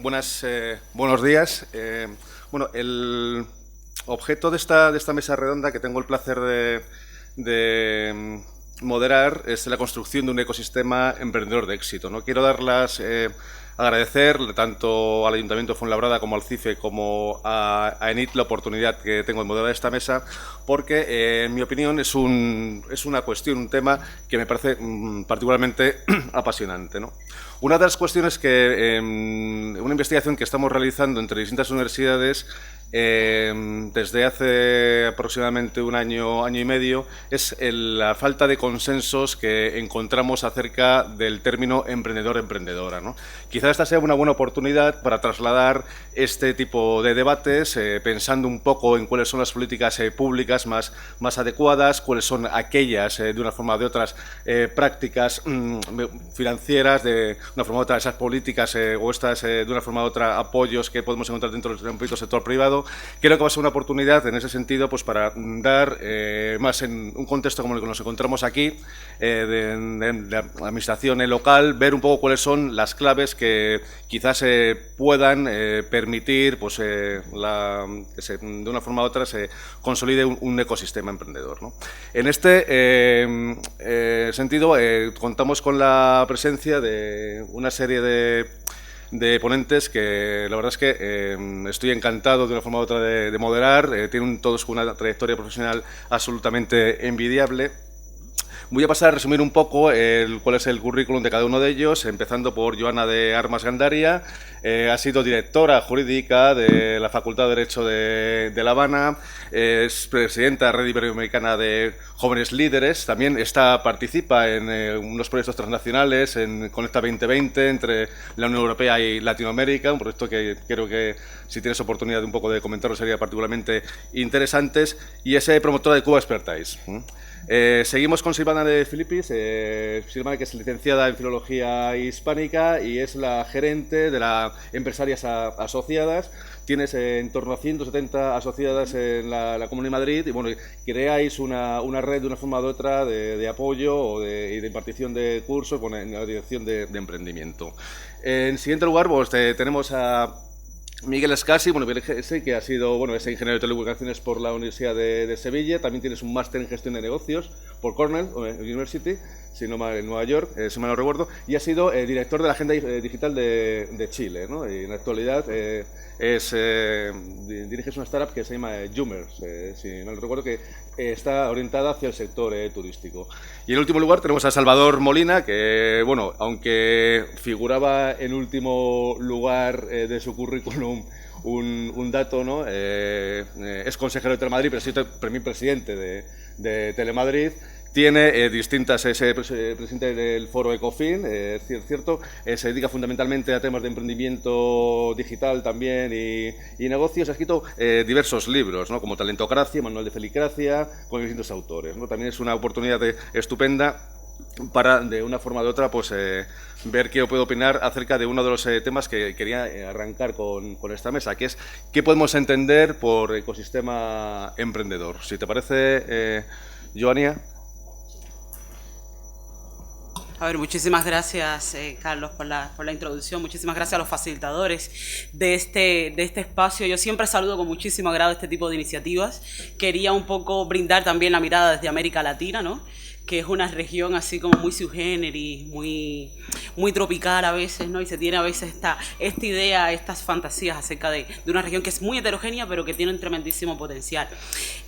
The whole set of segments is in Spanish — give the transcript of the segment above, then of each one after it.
buenos días. Bueno, el objeto de esta mesa redonda que tengo el placer de moderar es la construcción de un ecosistema emprendedor de éxito, ¿no? Quiero agradecer tanto al Ayuntamiento de Fuenlabrada como al CIFE como a ENIT la oportunidad que tengo de moderar esta mesa, porque en mi opinión es una cuestión, un tema que me parece particularmente apasionante, ¿no? Una de las cuestiones que una investigación que estamos realizando entre distintas universidades desde hace aproximadamente un año y medio es la falta de consensos que encontramos acerca del término emprendedor-emprendedora, ¿no? Quizá esta sea una buena oportunidad para trasladar este tipo de debates pensando un poco en cuáles son las políticas públicas más adecuadas, cuáles son aquellas, de una forma o de otras, prácticas financieras, de una forma u otra, esas políticas o estas, de una forma u otra, apoyos que podemos encontrar dentro del ámbito sector privado. Creo que va a ser una oportunidad en ese sentido pues para dar, más en un contexto como el que nos encontramos aquí, de la administración local, ver un poco cuáles son las claves que quizás puedan permitir pues, que de una forma u otra se consolide un ecosistema emprendedor, ¿no? En este sentido, contamos con la presencia de una serie de ponentes que la verdad es que estoy encantado de una forma u otra de moderar, tienen todos una trayectoria profesional absolutamente envidiable. Voy a pasar a resumir un poco cuál es el currículum de cada uno de ellos, empezando por Joana de Armas Gandaria. Ha sido directora jurídica de la Facultad de Derecho de La Habana, es presidenta de la Red Iberoamericana de Jóvenes Líderes, también participa en unos proyectos transnacionales, en Conecta 2020, entre la Unión Europea y Latinoamérica, un proyecto que creo que si tienes oportunidad de un poco de comentarlo sería particularmente interesantes, y es promotora de Cuba Expertise. Seguimos con Silvana de Filipis, Silvana, que es licenciada en Filología Hispánica y es la gerente de las Empresarias Asociadas. Tienes en torno a 170 asociadas en la Comunidad de Madrid y bueno, creáis una red de una forma u otra de apoyo y de impartición de cursos en la dirección de emprendimiento. En siguiente lugar, pues, tenemos a Miguel Escasi, que ha sido, es ingeniero de telecomunicaciones por la Universidad de Sevilla, también tienes un máster en gestión de negocios por Cornell University, en Nueva York, si mal no recuerdo, y ha sido director de la Agenda Digital de Chile, ¿no? Y en la actualidad diriges una startup que se llama Joomers, si mal no recuerdo, que está orientada hacia el sector turístico. Y en último lugar tenemos a Salvador Molina, que, bueno, aunque figuraba en último lugar de su currículum un dato, ¿no? Es consejero de Telemadrid, pero es también presidente de Telemadrid. Tiene distintas, es presidente del foro Ecofin, es cierto, se dedica fundamentalmente a temas de emprendimiento digital también y negocios. Ha escrito diversos libros, ¿no? Como Talentocracia, Manual de Felicracia, con distintos autores, ¿no? También es una oportunidad estupenda para, de una forma u otra, pues ver qué puedo opinar acerca de uno de los temas que quería arrancar con esta mesa, que es qué podemos entender por ecosistema emprendedor. Si te parece, Joania. A ver, muchísimas gracias, Carlos, por la introducción. Muchísimas gracias a los facilitadores de este espacio. Yo siempre saludo con muchísimo agrado este tipo de iniciativas. Quería un poco brindar también la mirada desde América Latina, ¿no? Que es una región así como muy sui generis, muy tropical a veces, ¿no? Y se tiene a veces esta idea, estas fantasías acerca de una región que es muy heterogénea, pero que tiene un tremendísimo potencial.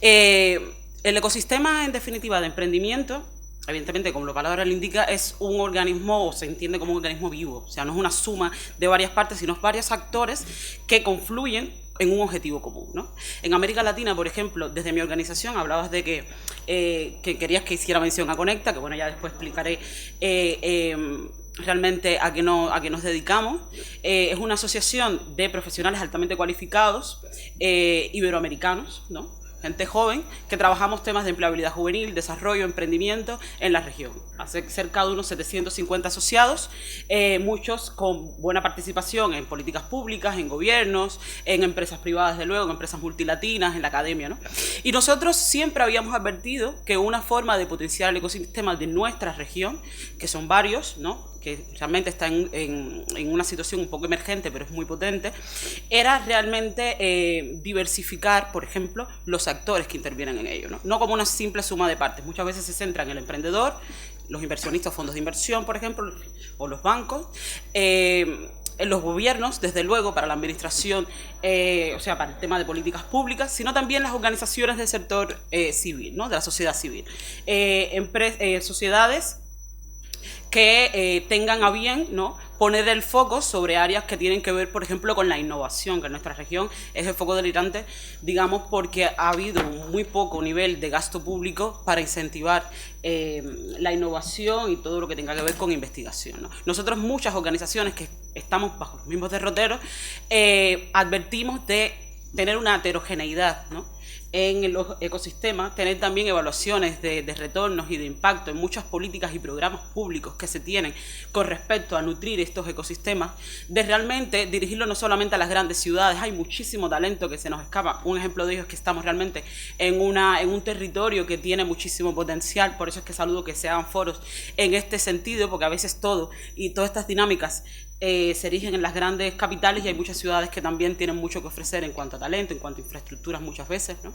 El ecosistema, en definitiva, de emprendimiento, evidentemente, como la palabra lo indica, es un organismo, o se entiende como un organismo vivo. O sea, no es una suma de varias partes, sino varios actores que confluyen en un objetivo común, ¿no? En América Latina, por ejemplo, desde mi organización, hablabas de que querías que hiciera mención a Conecta, que bueno, ya después explicaré realmente a qué nos dedicamos. Es una asociación de profesionales altamente cualificados iberoamericanos, ¿no? gente joven, que trabajamos temas de empleabilidad juvenil, desarrollo, emprendimiento en la región. Hace cerca de unos 750 asociados, muchos con buena participación en políticas públicas, en gobiernos, en empresas privadas, desde luego, en empresas multilatinas, en la academia, ¿no? Y nosotros siempre habíamos advertido que una forma de potenciar el ecosistema de nuestra región, que son varios, ¿no?, que realmente está en una situación un poco emergente, pero es muy potente, era realmente diversificar, por ejemplo, los actores que intervienen en ello, ¿no? No como una simple suma de partes. Muchas veces se centra en el emprendedor, los inversionistas, fondos de inversión, por ejemplo, o los bancos, en los gobiernos, desde luego, para la administración, o sea, para el tema de políticas públicas, sino también las organizaciones del sector civil, ¿no?, de la sociedad civil. Sociedades que tengan a bien, ¿no?, poner el foco sobre áreas que tienen que ver, por ejemplo, con la innovación, que en nuestra región es el foco delirante, digamos, porque ha habido muy poco nivel de gasto público para incentivar la innovación y todo lo que tenga que ver con investigación, ¿no? Nosotros, muchas organizaciones que estamos bajo los mismos derroteros, advertimos de tener una heterogeneidad, ¿no?, en los ecosistemas, tener también evaluaciones de retornos y de impacto en muchas políticas y programas públicos que se tienen con respecto a nutrir estos ecosistemas, de realmente dirigirlo no solamente a las grandes ciudades. Hay muchísimo talento que se nos escapa. Un ejemplo de ello es que estamos realmente en un territorio que tiene muchísimo potencial. Por eso es que saludo que se hagan foros en este sentido, porque a veces todo y todas estas dinámicas se erigen en las grandes capitales, y hay muchas ciudades que también tienen mucho que ofrecer en cuanto a talento, en cuanto a infraestructuras muchas veces, ¿no?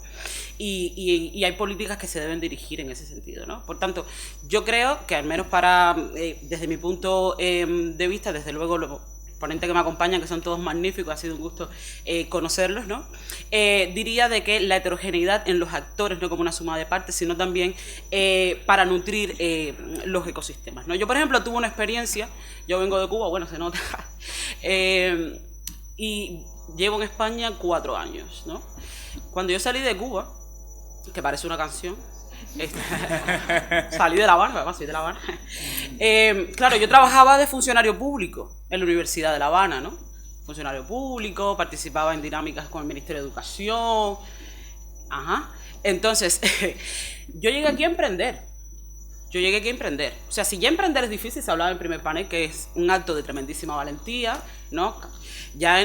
Y hay políticas que se deben dirigir en ese sentido, ¿no? Por tanto, yo creo que al menos desde mi punto de vista, desde luego los ponentes que me acompañan, que son todos magníficos, ha sido un gusto conocerlos, ¿no? Diría de que la heterogeneidad en los actores, no como una suma de partes, sino también para nutrir los ecosistemas, ¿no? Yo, por ejemplo, tuve una experiencia, yo vengo de Cuba, bueno, se nota, y llevo en España 4 años, ¿no? Cuando yo salí de Cuba, que parece una canción, salí de La Habana, además soy de La Habana. Claro, yo trabajaba de funcionario público en la Universidad de La Habana, ¿no? Funcionario público, participaba en dinámicas con el Ministerio de Educación. Ajá. Entonces, yo llegué aquí a emprender. O sea, si ya emprender es difícil, se hablaba en el primer panel, que es un acto de tremendísima valentía, ¿no? Ya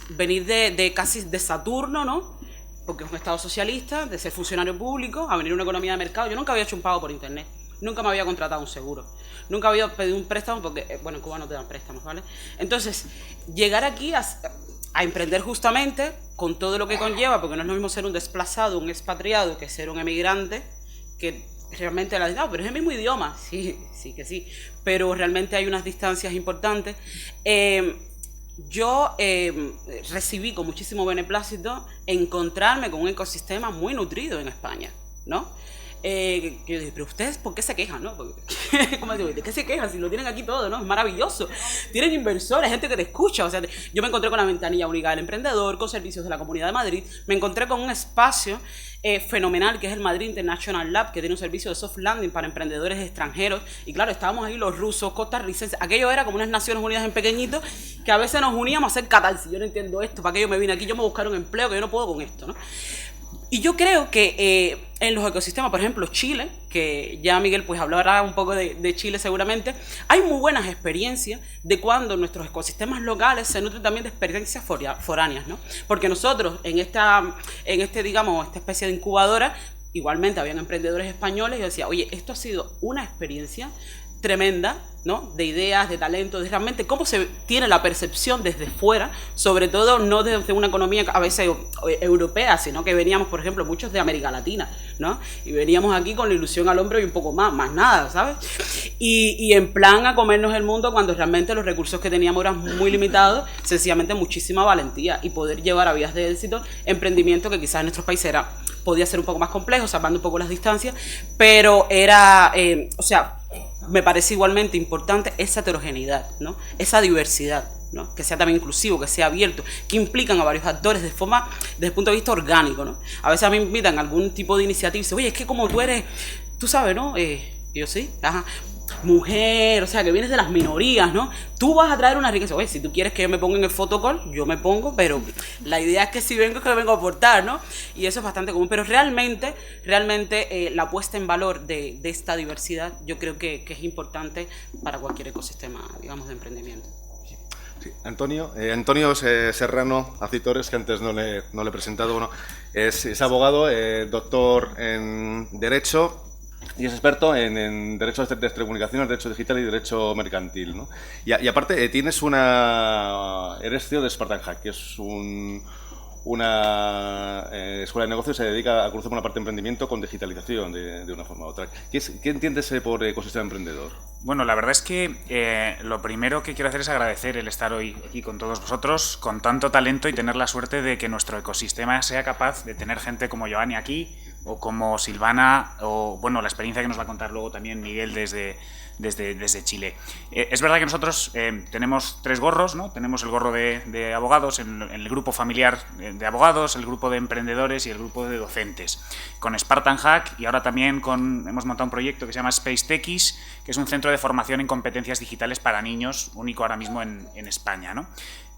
venir de casi de Saturno, ¿no?, porque es un estado socialista, de ser funcionario público, a venir a una economía de mercado. Yo nunca había hecho un pago por internet, nunca me había contratado un seguro, nunca había pedido un préstamo, porque, bueno, en Cuba no te dan préstamos, ¿vale? Entonces, llegar aquí a emprender justamente con todo lo que conlleva, porque no es lo mismo ser un desplazado, un expatriado, que ser un emigrante, que realmente pero es el mismo idioma, sí que sí, pero realmente hay unas distancias importantes. Yo recibí con muchísimo beneplácito encontrarme con un ecosistema muy nutrido en España, ¿no? Yo dije, pero ustedes, ¿por qué se quejan, no? ¿Cómo digo? ¿De qué se quejan si lo tienen aquí todo, no? Es maravilloso. Tienen inversores, gente que te escucha. O sea, yo me encontré con la ventanilla única del emprendedor, con servicios de la Comunidad de Madrid. Me encontré con un espacio fenomenal, que es el Madrid International Lab, que tiene un servicio de soft landing para emprendedores extranjeros. Y claro, estábamos ahí los rusos, costarricenses. Aquello era como unas Naciones Unidas en pequeñito, que a veces nos uníamos a hacer catarsis. Yo no entiendo esto, ¿para qué yo me vine aquí? Yo me buscar un empleo, que yo no puedo con esto, ¿no? Y yo creo que en los ecosistemas, por ejemplo, Chile, que ya Miguel pues hablará un poco de Chile seguramente, hay muy buenas experiencias de cuando nuestros ecosistemas locales se nutren también de experiencias foráneas, ¿no? Porque nosotros digamos, esta especie de incubadora, igualmente habían emprendedores españoles, y yo decía, oye, esto ha sido una experiencia tremenda, ¿no?, de ideas, de talento, de realmente cómo se tiene la percepción desde fuera, sobre todo no desde una economía a veces europea, sino que veníamos, por ejemplo, muchos de América Latina, ¿no? Y veníamos aquí con la ilusión al hombre y un poco más nada, ¿sabes? Y en plan a comernos el mundo, cuando realmente los recursos que teníamos eran muy limitados, sencillamente muchísima valentía y poder llevar a vías de éxito emprendimiento que quizás en nuestros países podía ser un poco más complejo, salvando un poco las distancias, pero era, me parece igualmente importante esa heterogeneidad, ¿no? Esa diversidad, ¿no? Que sea también inclusivo, que sea abierto, que implican a varios actores de forma, desde el punto de vista orgánico, ¿no? A veces a mí me invitan a algún tipo de iniciativa y dicen, oye, es que como tú eres, tú sabes, ¿no? Yo sí, ajá. mujer, o sea, que vienes de las minorías, ¿no? Tú vas a traer una riqueza. Oye, si tú quieres que yo me ponga en el photocall, yo me pongo, pero la idea es que si vengo, es que vengo a aportar, ¿no? Y eso es bastante común. Pero realmente la puesta en valor de esta diversidad, yo creo que es importante para cualquier ecosistema, digamos, de emprendimiento. Sí. Antonio Serrano Acitores, que antes no le he presentado, bueno, es abogado, doctor en Derecho y es experto en Derecho de Telecomunicaciones, Derecho Digital y Derecho Mercantil, ¿no? Y aparte eres CEO de Spartan Hack, que es una escuela de negocios que se dedica a cruzar una parte de emprendimiento con digitalización de una forma u otra. ¿Qué entiendes por ecosistema emprendedor? Bueno, la verdad es que lo primero que quiero hacer es agradecer el estar hoy aquí con todos vosotros, con tanto talento y tener la suerte de que nuestro ecosistema sea capaz de tener gente como Giovanni aquí, o como Silvana, o bueno, la experiencia que nos va a contar luego también Miguel desde Chile. Es verdad que nosotros tenemos 3 gorros, ¿no? Tenemos el gorro de abogados, en el grupo familiar de abogados, el grupo de emprendedores y el grupo de docentes. Con Spartan Hack y ahora también hemos montado un proyecto que se llama Space Techies, que es un centro de formación en competencias digitales para niños, único ahora mismo en España, ¿no?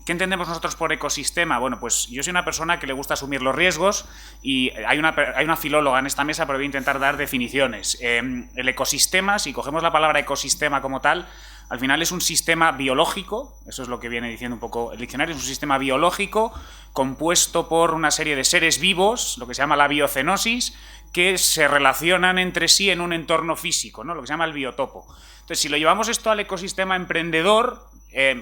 ¿Qué entendemos nosotros por ecosistema? Bueno, pues yo soy una persona que le gusta asumir los riesgos y hay una filóloga en esta mesa, pero voy a intentar dar definiciones. El ecosistema, si cogemos la palabra ecosistema como tal, al final es un sistema biológico, eso es lo que viene diciendo un poco el diccionario, es un sistema biológico compuesto por una serie de seres vivos, lo que se llama la biocenosis, que se relacionan entre sí en un entorno físico, ¿no? Lo que se llama el biotopo. Entonces, si lo llevamos esto al ecosistema emprendedor,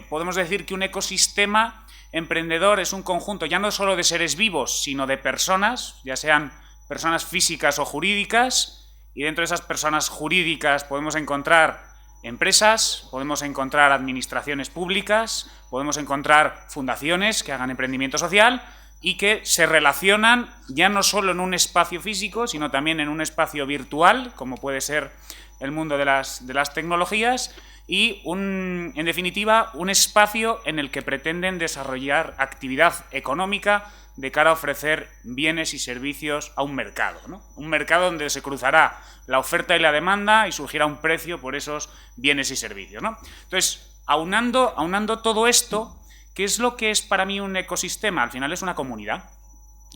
podemos decir que un ecosistema emprendedor es un conjunto ya no solo de seres vivos, sino de personas, ya sean personas físicas o jurídicas, y dentro de esas personas jurídicas podemos encontrar empresas, podemos encontrar administraciones públicas, podemos encontrar fundaciones que hagan emprendimiento social y que se relacionan ya no solo en un espacio físico, sino también en un espacio virtual, como puede ser el mundo de las tecnologías, y en definitiva un espacio en el que pretenden desarrollar actividad económica de cara a ofrecer bienes y servicios a un mercado, ¿no? Un mercado donde se cruzará la oferta y la demanda y surgirá un precio por esos bienes y servicios, ¿no? Entonces, aunando todo esto, ¿qué es lo que es para mí un ecosistema? Al final es una comunidad,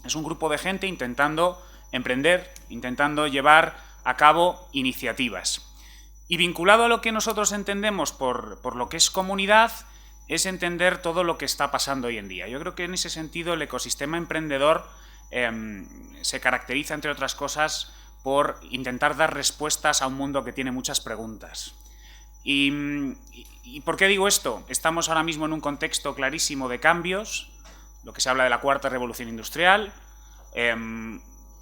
es un grupo de gente intentando emprender, intentando llevar a cabo iniciativas. Y vinculado a lo que nosotros entendemos por lo que es comunidad, es entender todo lo que está pasando hoy en día. Yo creo que en ese sentido el ecosistema emprendedor se caracteriza, entre otras cosas, por intentar dar respuestas a un mundo que tiene muchas preguntas. ¿Y por qué digo esto? Estamos ahora mismo en un contexto clarísimo de cambios, lo que se habla de la cuarta revolución industrial,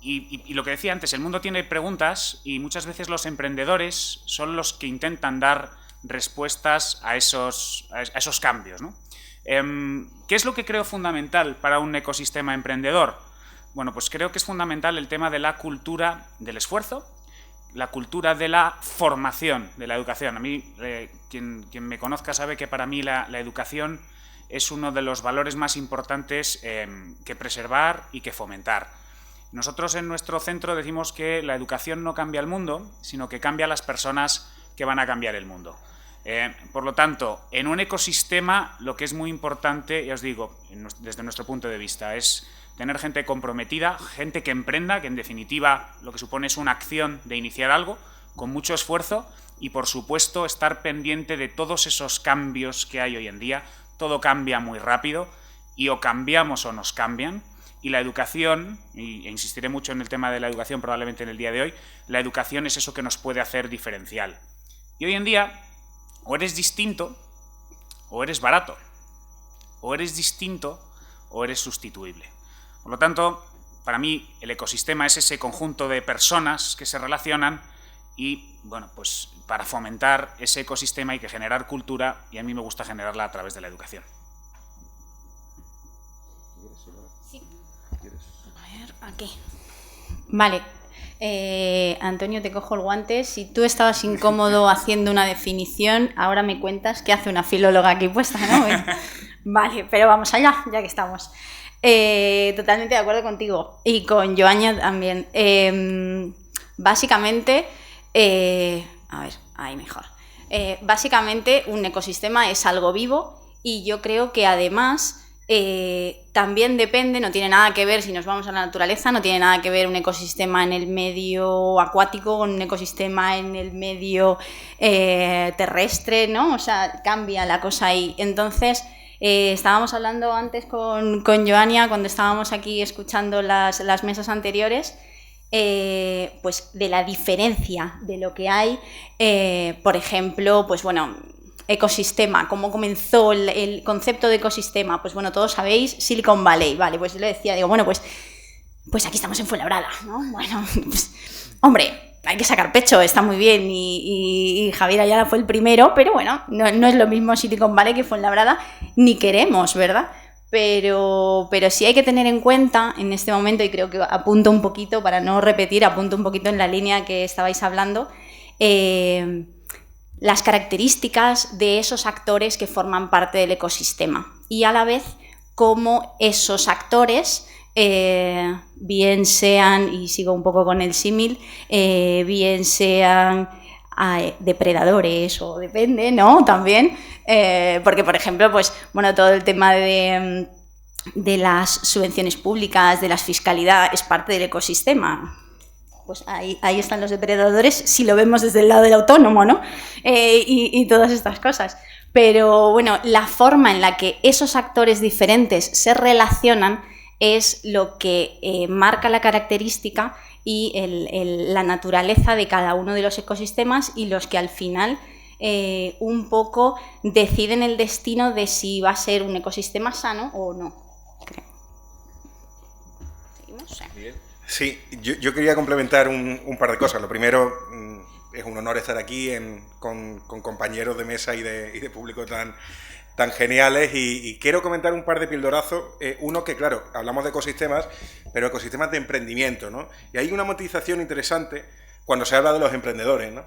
y lo que decía antes, el mundo tiene preguntas y muchas veces los emprendedores son los que intentan dar respuestas a esos cambios, ¿no? ¿Qué es lo que creo fundamental para un ecosistema emprendedor? Bueno, pues creo que es fundamental el tema de la cultura del esfuerzo, la cultura de la formación, de la educación. A mí, quien me conozca sabe que para mí la educación es uno de los valores más importantes que preservar y que fomentar. Nosotros en nuestro centro decimos que la educación no cambia el mundo, sino que cambia a las personas que van a cambiar el mundo. Por lo tanto, en un ecosistema lo que es muy importante, ya os digo, desde nuestro punto de vista, es tener gente comprometida, gente que emprenda, que en definitiva lo que supone es una acción de iniciar algo, con mucho esfuerzo y, por supuesto, estar pendiente de todos esos cambios que hay hoy en día. Todo cambia muy rápido y o cambiamos o nos cambian. Y la educación, e insistiré mucho en el tema de la educación probablemente en el día de hoy, la educación es eso que nos puede hacer diferencial. Y hoy en día, o eres distinto, o eres barato, o eres distinto, o eres sustituible. Por lo tanto, para mí el ecosistema es ese conjunto de personas que se relacionan y, bueno, pues para fomentar ese ecosistema hay que generar cultura y a mí me gusta generarla a través de la educación. Sí. A ver, aquí. Vale. Antonio, te cojo el guante. Si tú estabas incómodo haciendo una definición, ahora me cuentas qué hace una filóloga aquí puesta, ¿no? Vale, pero vamos allá, ya que estamos. Totalmente de acuerdo contigo y con Joaña también. Básicamente, a ver, ahí mejor. Básicamente, un ecosistema es algo vivo y yo creo que además también depende, no tiene nada que ver, si nos vamos a la naturaleza, no tiene nada que ver un ecosistema en el medio acuático con un ecosistema en el medio terrestre, ¿no? O sea, cambia la cosa ahí. Entonces, estábamos hablando antes con Joania, cuando estábamos aquí escuchando las mesas anteriores, pues de la diferencia de lo que hay, por ejemplo, pues bueno, ecosistema, cómo comenzó el concepto de ecosistema. Pues bueno, todos sabéis Silicon Valley, vale, pues yo le decía, digo, bueno, pues aquí estamos en Fuenlabrada, ¿no? Bueno, pues, hombre, hay que sacar pecho, está muy bien, y Javier Ayala fue el primero, pero bueno, no es lo mismo Silicon Valley que Fuenlabrada, ni queremos, ¿verdad? Pero sí hay que tener en cuenta en este momento, y creo que apunto un poquito, para no repetir, apunto un poquito en la línea que estabais hablando, las características de esos actores que forman parte del ecosistema y a la vez cómo esos actores, bien sean, y sigo un poco con el símil, bien sean depredadores o depende, ¿no? También, porque por ejemplo, pues bueno, todo el tema de las subvenciones públicas, de la fiscalidad, es parte del ecosistema. Pues ahí están los depredadores, si lo vemos desde el lado del autónomo, ¿no? Y todas estas cosas. Pero bueno, la forma en la que esos actores diferentes se relacionan es lo que marca la característica y la naturaleza de cada uno de los ecosistemas, y los que al final un poco deciden el destino de si va a ser un ecosistema sano o no, creo. ¿Seguimos? Sí, yo quería complementar un par de cosas. Lo primero, es un honor estar aquí con compañeros de mesa y de público tan geniales, y quiero comentar un par de pildorazos. Uno que, claro, hablamos de ecosistemas, pero ecosistemas de emprendimiento, ¿no? Y hay una motivación interesante cuando se habla de los emprendedores, ¿no?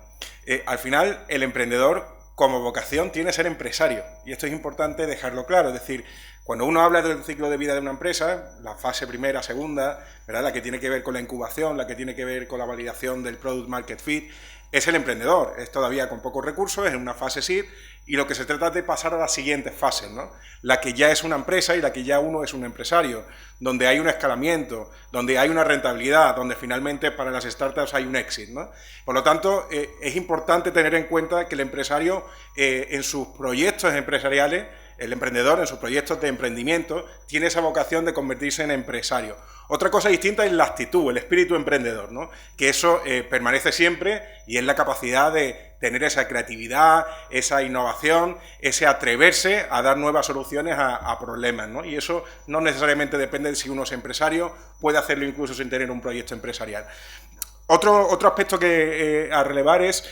Al final, el emprendedor, como vocación, tiene que ser empresario, y esto es importante dejarlo claro. Es decir, cuando uno habla del ciclo de vida de una empresa, la fase primera, segunda, ¿verdad?, la que tiene que ver con la incubación, la que tiene que ver con la validación del product market fit, es el emprendedor. Es todavía con pocos recursos, es en una fase seed, y lo que se trata es de pasar a las siguientes fases, ¿no? La que ya es una empresa y la que ya uno es un empresario, donde hay un escalamiento, donde hay una rentabilidad, donde finalmente para las startups hay un exit, ¿no? Por lo tanto, es importante tener en cuenta que el empresario, en sus proyectos empresariales, el emprendedor en sus proyectos de emprendimiento tiene esa vocación de convertirse en empresario. Otra cosa distinta es la actitud, el espíritu emprendedor, ¿no? Que eso permanece siempre, y es la capacidad de tener esa creatividad, esa innovación, ese atreverse a dar nuevas soluciones a problemas, ¿no? Y eso no necesariamente depende de si uno es empresario, puede hacerlo incluso sin tener un proyecto empresarial. Otro aspecto que a relevar es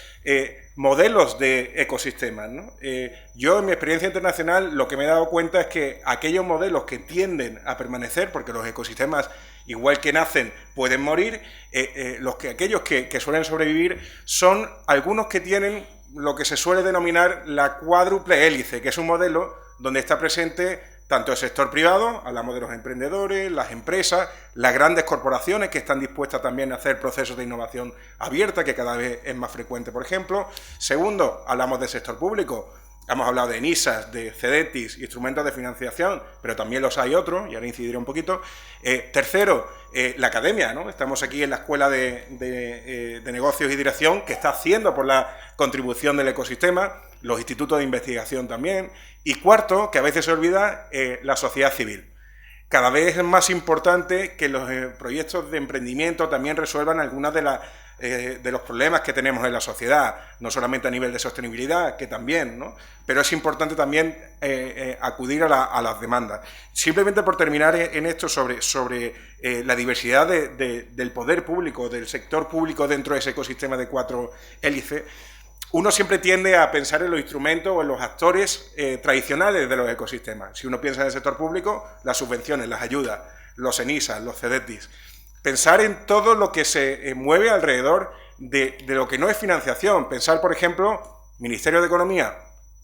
modelos de ecosistemas, ¿no? Yo, en mi experiencia internacional, lo que me he dado cuenta es que aquellos modelos que tienden a permanecer, porque los ecosistemas, igual que nacen, pueden morir, aquellos que suelen sobrevivir son algunos que tienen lo que se suele denominar la cuádruple hélice, que es un modelo donde está presente tanto el sector privado, hablamos de los emprendedores, las empresas, las grandes corporaciones que están dispuestas también a hacer procesos de innovación abierta, que cada vez es más frecuente, por ejemplo. Segundo, hablamos del sector público. Hemos hablado de NISAs, de CEDETIS, instrumentos de financiación, pero también los hay otros, y ahora incidiré un poquito. Tercero, la academia, ¿no? Estamos aquí en la Escuela de Negocios y Dirección, que está haciendo por la contribución del ecosistema, los institutos de investigación también. Y cuarto, que a veces se olvida, la sociedad civil. Cada vez es más importante que los proyectos de emprendimiento también resuelvan algunas de los problemas que tenemos en la sociedad, no solamente a nivel de sostenibilidad, que también, ¿no? Pero es importante también acudir a las demandas. Simplemente por terminar en esto sobre la diversidad del poder público, del sector público dentro de ese ecosistema de cuatro hélices, uno siempre tiende a pensar en los instrumentos o en los actores tradicionales de los ecosistemas. Si uno piensa en el sector público, las subvenciones, las ayudas, los ENISAs, los CEDETIS. Pensar en todo lo que se mueve alrededor de lo que no es financiación. Pensar, por ejemplo, Ministerio de Economía,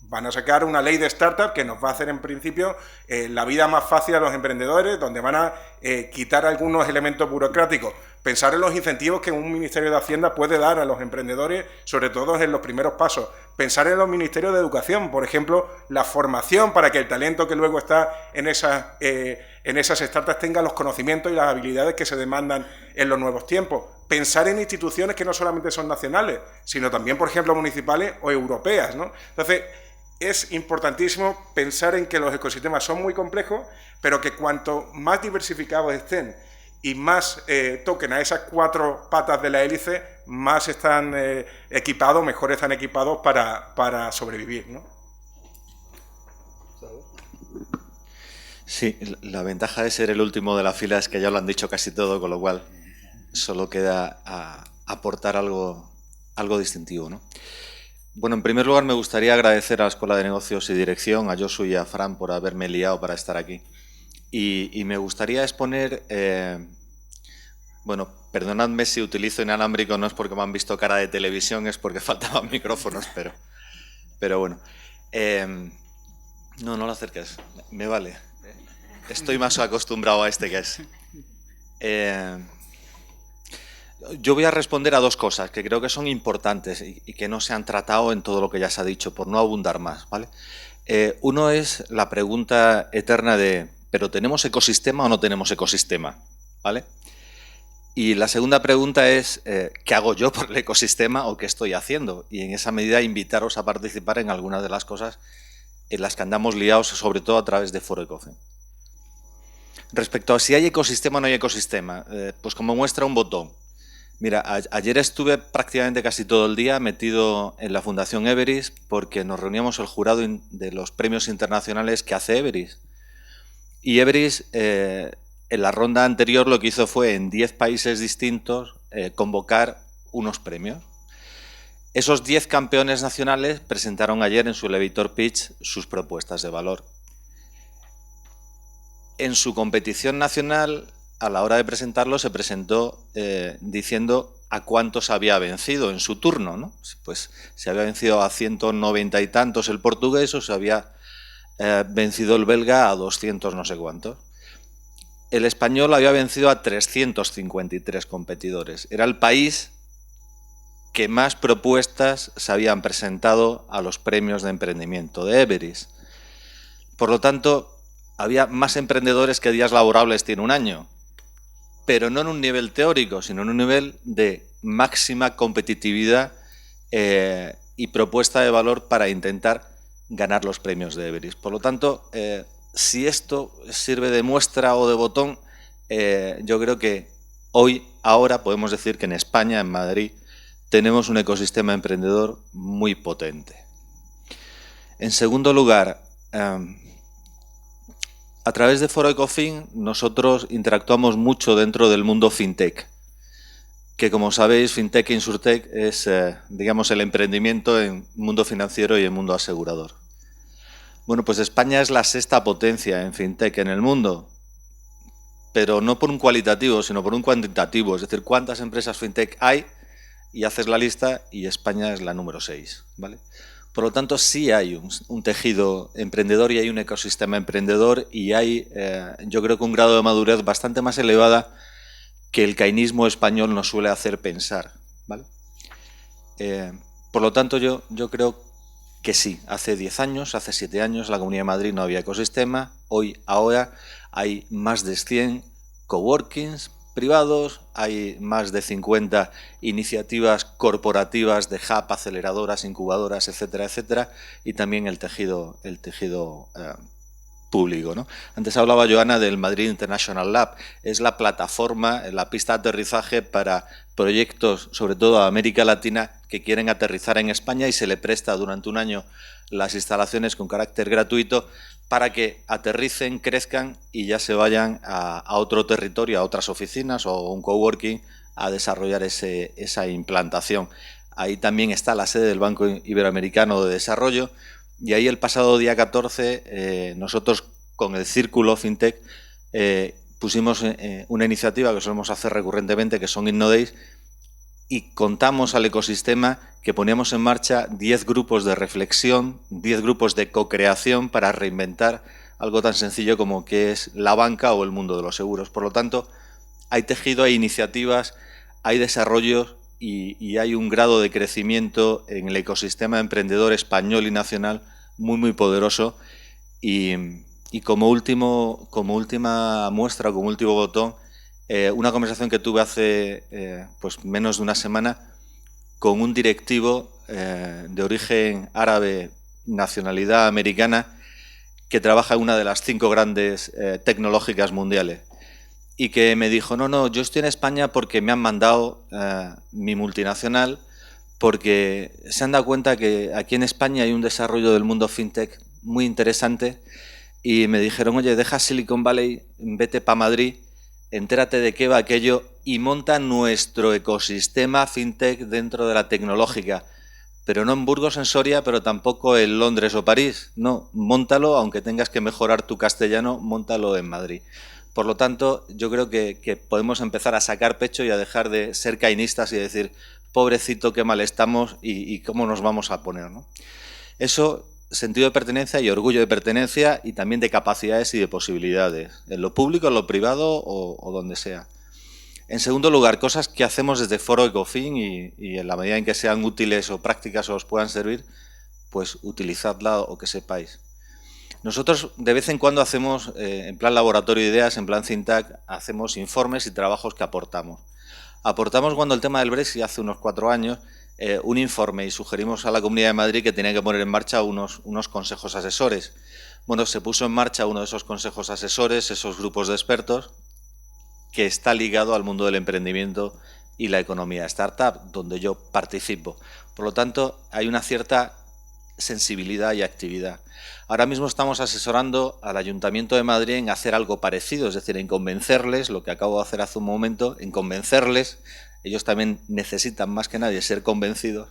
Van a sacar una ley de startup que nos va a hacer, en principio, la vida más fácil a los emprendedores, donde van a quitar algunos elementos burocráticos. Pensar en los incentivos que un Ministerio de Hacienda puede dar a los emprendedores, sobre todo en los primeros pasos. Pensar en los ministerios de Educación, por ejemplo, la formación para que el talento que luego está en esas startups tenga los conocimientos y las habilidades que se demandan en los nuevos tiempos. Pensar en instituciones que no solamente son nacionales, sino también, por ejemplo, municipales o europeas, ¿no? Entonces, es importantísimo pensar en que los ecosistemas son muy complejos, pero que cuanto más diversificados estén y más toquen a esas 4 patas de la hélice, más están equipados, mejor están equipados para sobrevivir, ¿no? Sí, la ventaja de ser el último de la fila es que ya lo han dicho casi todo, con lo cual solo queda aportar algo distintivo, ¿no? Bueno, en primer lugar me gustaría agradecer a la Escuela de Negocios y Dirección, a Josu y a Fran por haberme liado para estar aquí. Y me gustaría exponer, bueno, perdonadme si utilizo inalámbrico, no es porque me han visto cara de televisión, es porque faltaban micrófonos, pero bueno. No lo acerques, me vale. Estoy más acostumbrado a este que es. Yo voy a responder a 2 cosas que creo que son importantes y que no se han tratado en todo lo que ya se ha dicho, por no abundar más, ¿vale? Uno es la pregunta eterna de ¿pero tenemos ecosistema o no tenemos ecosistema? ¿Vale? Y la segunda pregunta es ¿qué hago yo por el ecosistema o qué estoy haciendo? Y en esa medida invitaros a participar en algunas de las cosas en las que andamos liados, sobre todo a través de Foro Ecofin. Respecto a si hay ecosistema o no hay ecosistema, pues como muestra un botón. Mira, ayer estuve prácticamente casi todo el día metido en la Fundación Everis porque nos reuníamos el jurado de los premios internacionales que hace Everis. Y Everis, en la ronda anterior, lo que hizo fue en 10 países distintos convocar unos premios. Esos 10 campeones nacionales presentaron ayer en su elevator pitch sus propuestas de valor. En su competición nacional, a la hora de presentarlo, se presentó diciendo a cuántos había vencido en su turno, ¿no? Pues se había vencido a 190 y tantos el portugués o se había vencido el belga a 200 no sé cuántos. El español había vencido a 353 competidores. Era el país que más propuestas se habían presentado a los premios de emprendimiento de Everis. Por lo tanto, había más emprendedores que días laborables tiene un año, pero no en un nivel teórico, sino en un nivel de máxima competitividad y propuesta de valor para intentar ganar los premios de Everis. Por lo tanto, si esto sirve de muestra o de botón, yo creo que ahora podemos decir que en España, en Madrid, tenemos un ecosistema emprendedor muy potente. En segundo lugar, a través de Foro Ecofin nosotros interactuamos mucho dentro del mundo fintech, que como sabéis, fintech e insurtech es, digamos, el emprendimiento en mundo financiero y en mundo asegurador. Bueno, pues España es la 6ª potencia en fintech en el mundo, pero no por un cualitativo, sino por un cuantitativo, es decir, cuántas empresas fintech hay y haces la lista y España es la número 6, ¿vale? Por lo tanto, sí hay un tejido emprendedor y hay un ecosistema emprendedor y hay, yo creo que un grado de madurez bastante más elevada que el keynesismo español nos suele hacer pensar, ¿vale? Por lo tanto, yo creo que sí. Hace 10 años, hace 7 años, en la Comunidad de Madrid no había ecosistema. Ahora hay más de 100 coworkings privados, hay más de 50 iniciativas corporativas de hub, aceleradoras, incubadoras, etcétera, etcétera, y también el tejido público, ¿no? Antes hablaba Joana del Madrid International Lab. Es la plataforma, la pista de aterrizaje para proyectos, sobre todo a América Latina, que quieren aterrizar en España y se le presta durante un año las instalaciones con carácter gratuito para que aterricen, crezcan y ya se vayan a otro territorio, a otras oficinas o un coworking a desarrollar esa implantación. Ahí también está la sede del Banco Iberoamericano de Desarrollo y ahí el pasado día 14 nosotros con el Círculo FinTech pusimos una iniciativa que solemos hacer recurrentemente, que son InnoDays, y contamos al ecosistema que poníamos en marcha 10 grupos de reflexión, 10 grupos de co-creación para reinventar algo tan sencillo como que es la banca o el mundo de los seguros. Por lo tanto, hay tejido, hay iniciativas, hay desarrollos y hay un grado de crecimiento en el ecosistema emprendedor español y nacional muy poderoso. Y como última muestra, como último botón, una conversación que tuve hace pues menos de una semana con un directivo de origen árabe, nacionalidad americana, que trabaja en una de las 5 grandes tecnológicas mundiales. Y que me dijo, no, yo estoy en España porque me han mandado mi multinacional, porque se han dado cuenta que aquí en España hay un desarrollo del mundo fintech muy interesante y me dijeron, oye, deja Silicon Valley, vete para Madrid, entérate de qué va aquello y monta nuestro ecosistema fintech dentro de la tecnológica. Pero no en Burgos, en Soria, pero tampoco en Londres o París. No, móntalo, aunque tengas que mejorar tu castellano, móntalo en Madrid. Por lo tanto, yo creo que podemos empezar a sacar pecho y a dejar de ser cainistas y decir, pobrecito, qué mal estamos y cómo nos vamos a poner, ¿no? Eso, sentido de pertenencia y orgullo de pertenencia y también de capacidades y de posibilidades, en lo público, en lo privado o donde sea. En segundo lugar, cosas que hacemos desde Foro Ecofin y en la medida en que sean útiles o prácticas o os puedan servir, pues utilizadla o que sepáis. Nosotros de vez en cuando hacemos, en plan laboratorio de ideas, en plan Cintac, hacemos informes y trabajos que aportamos. Aportamos cuando el tema del Brexit, hace unos 4 años, un informe y sugerimos a la Comunidad de Madrid que tenía que poner en marcha unos consejos asesores. Bueno, se puso en marcha uno de esos consejos asesores, esos grupos de expertos, que está ligado al mundo del emprendimiento y la economía startup, donde yo participo. Por lo tanto, hay una cierta sensibilidad y actividad. Ahora mismo estamos asesorando al Ayuntamiento de Madrid en hacer algo parecido, es decir, en convencerles, lo que acabo de hacer hace un momento, en convencerles, ellos también necesitan más que nadie ser convencidos,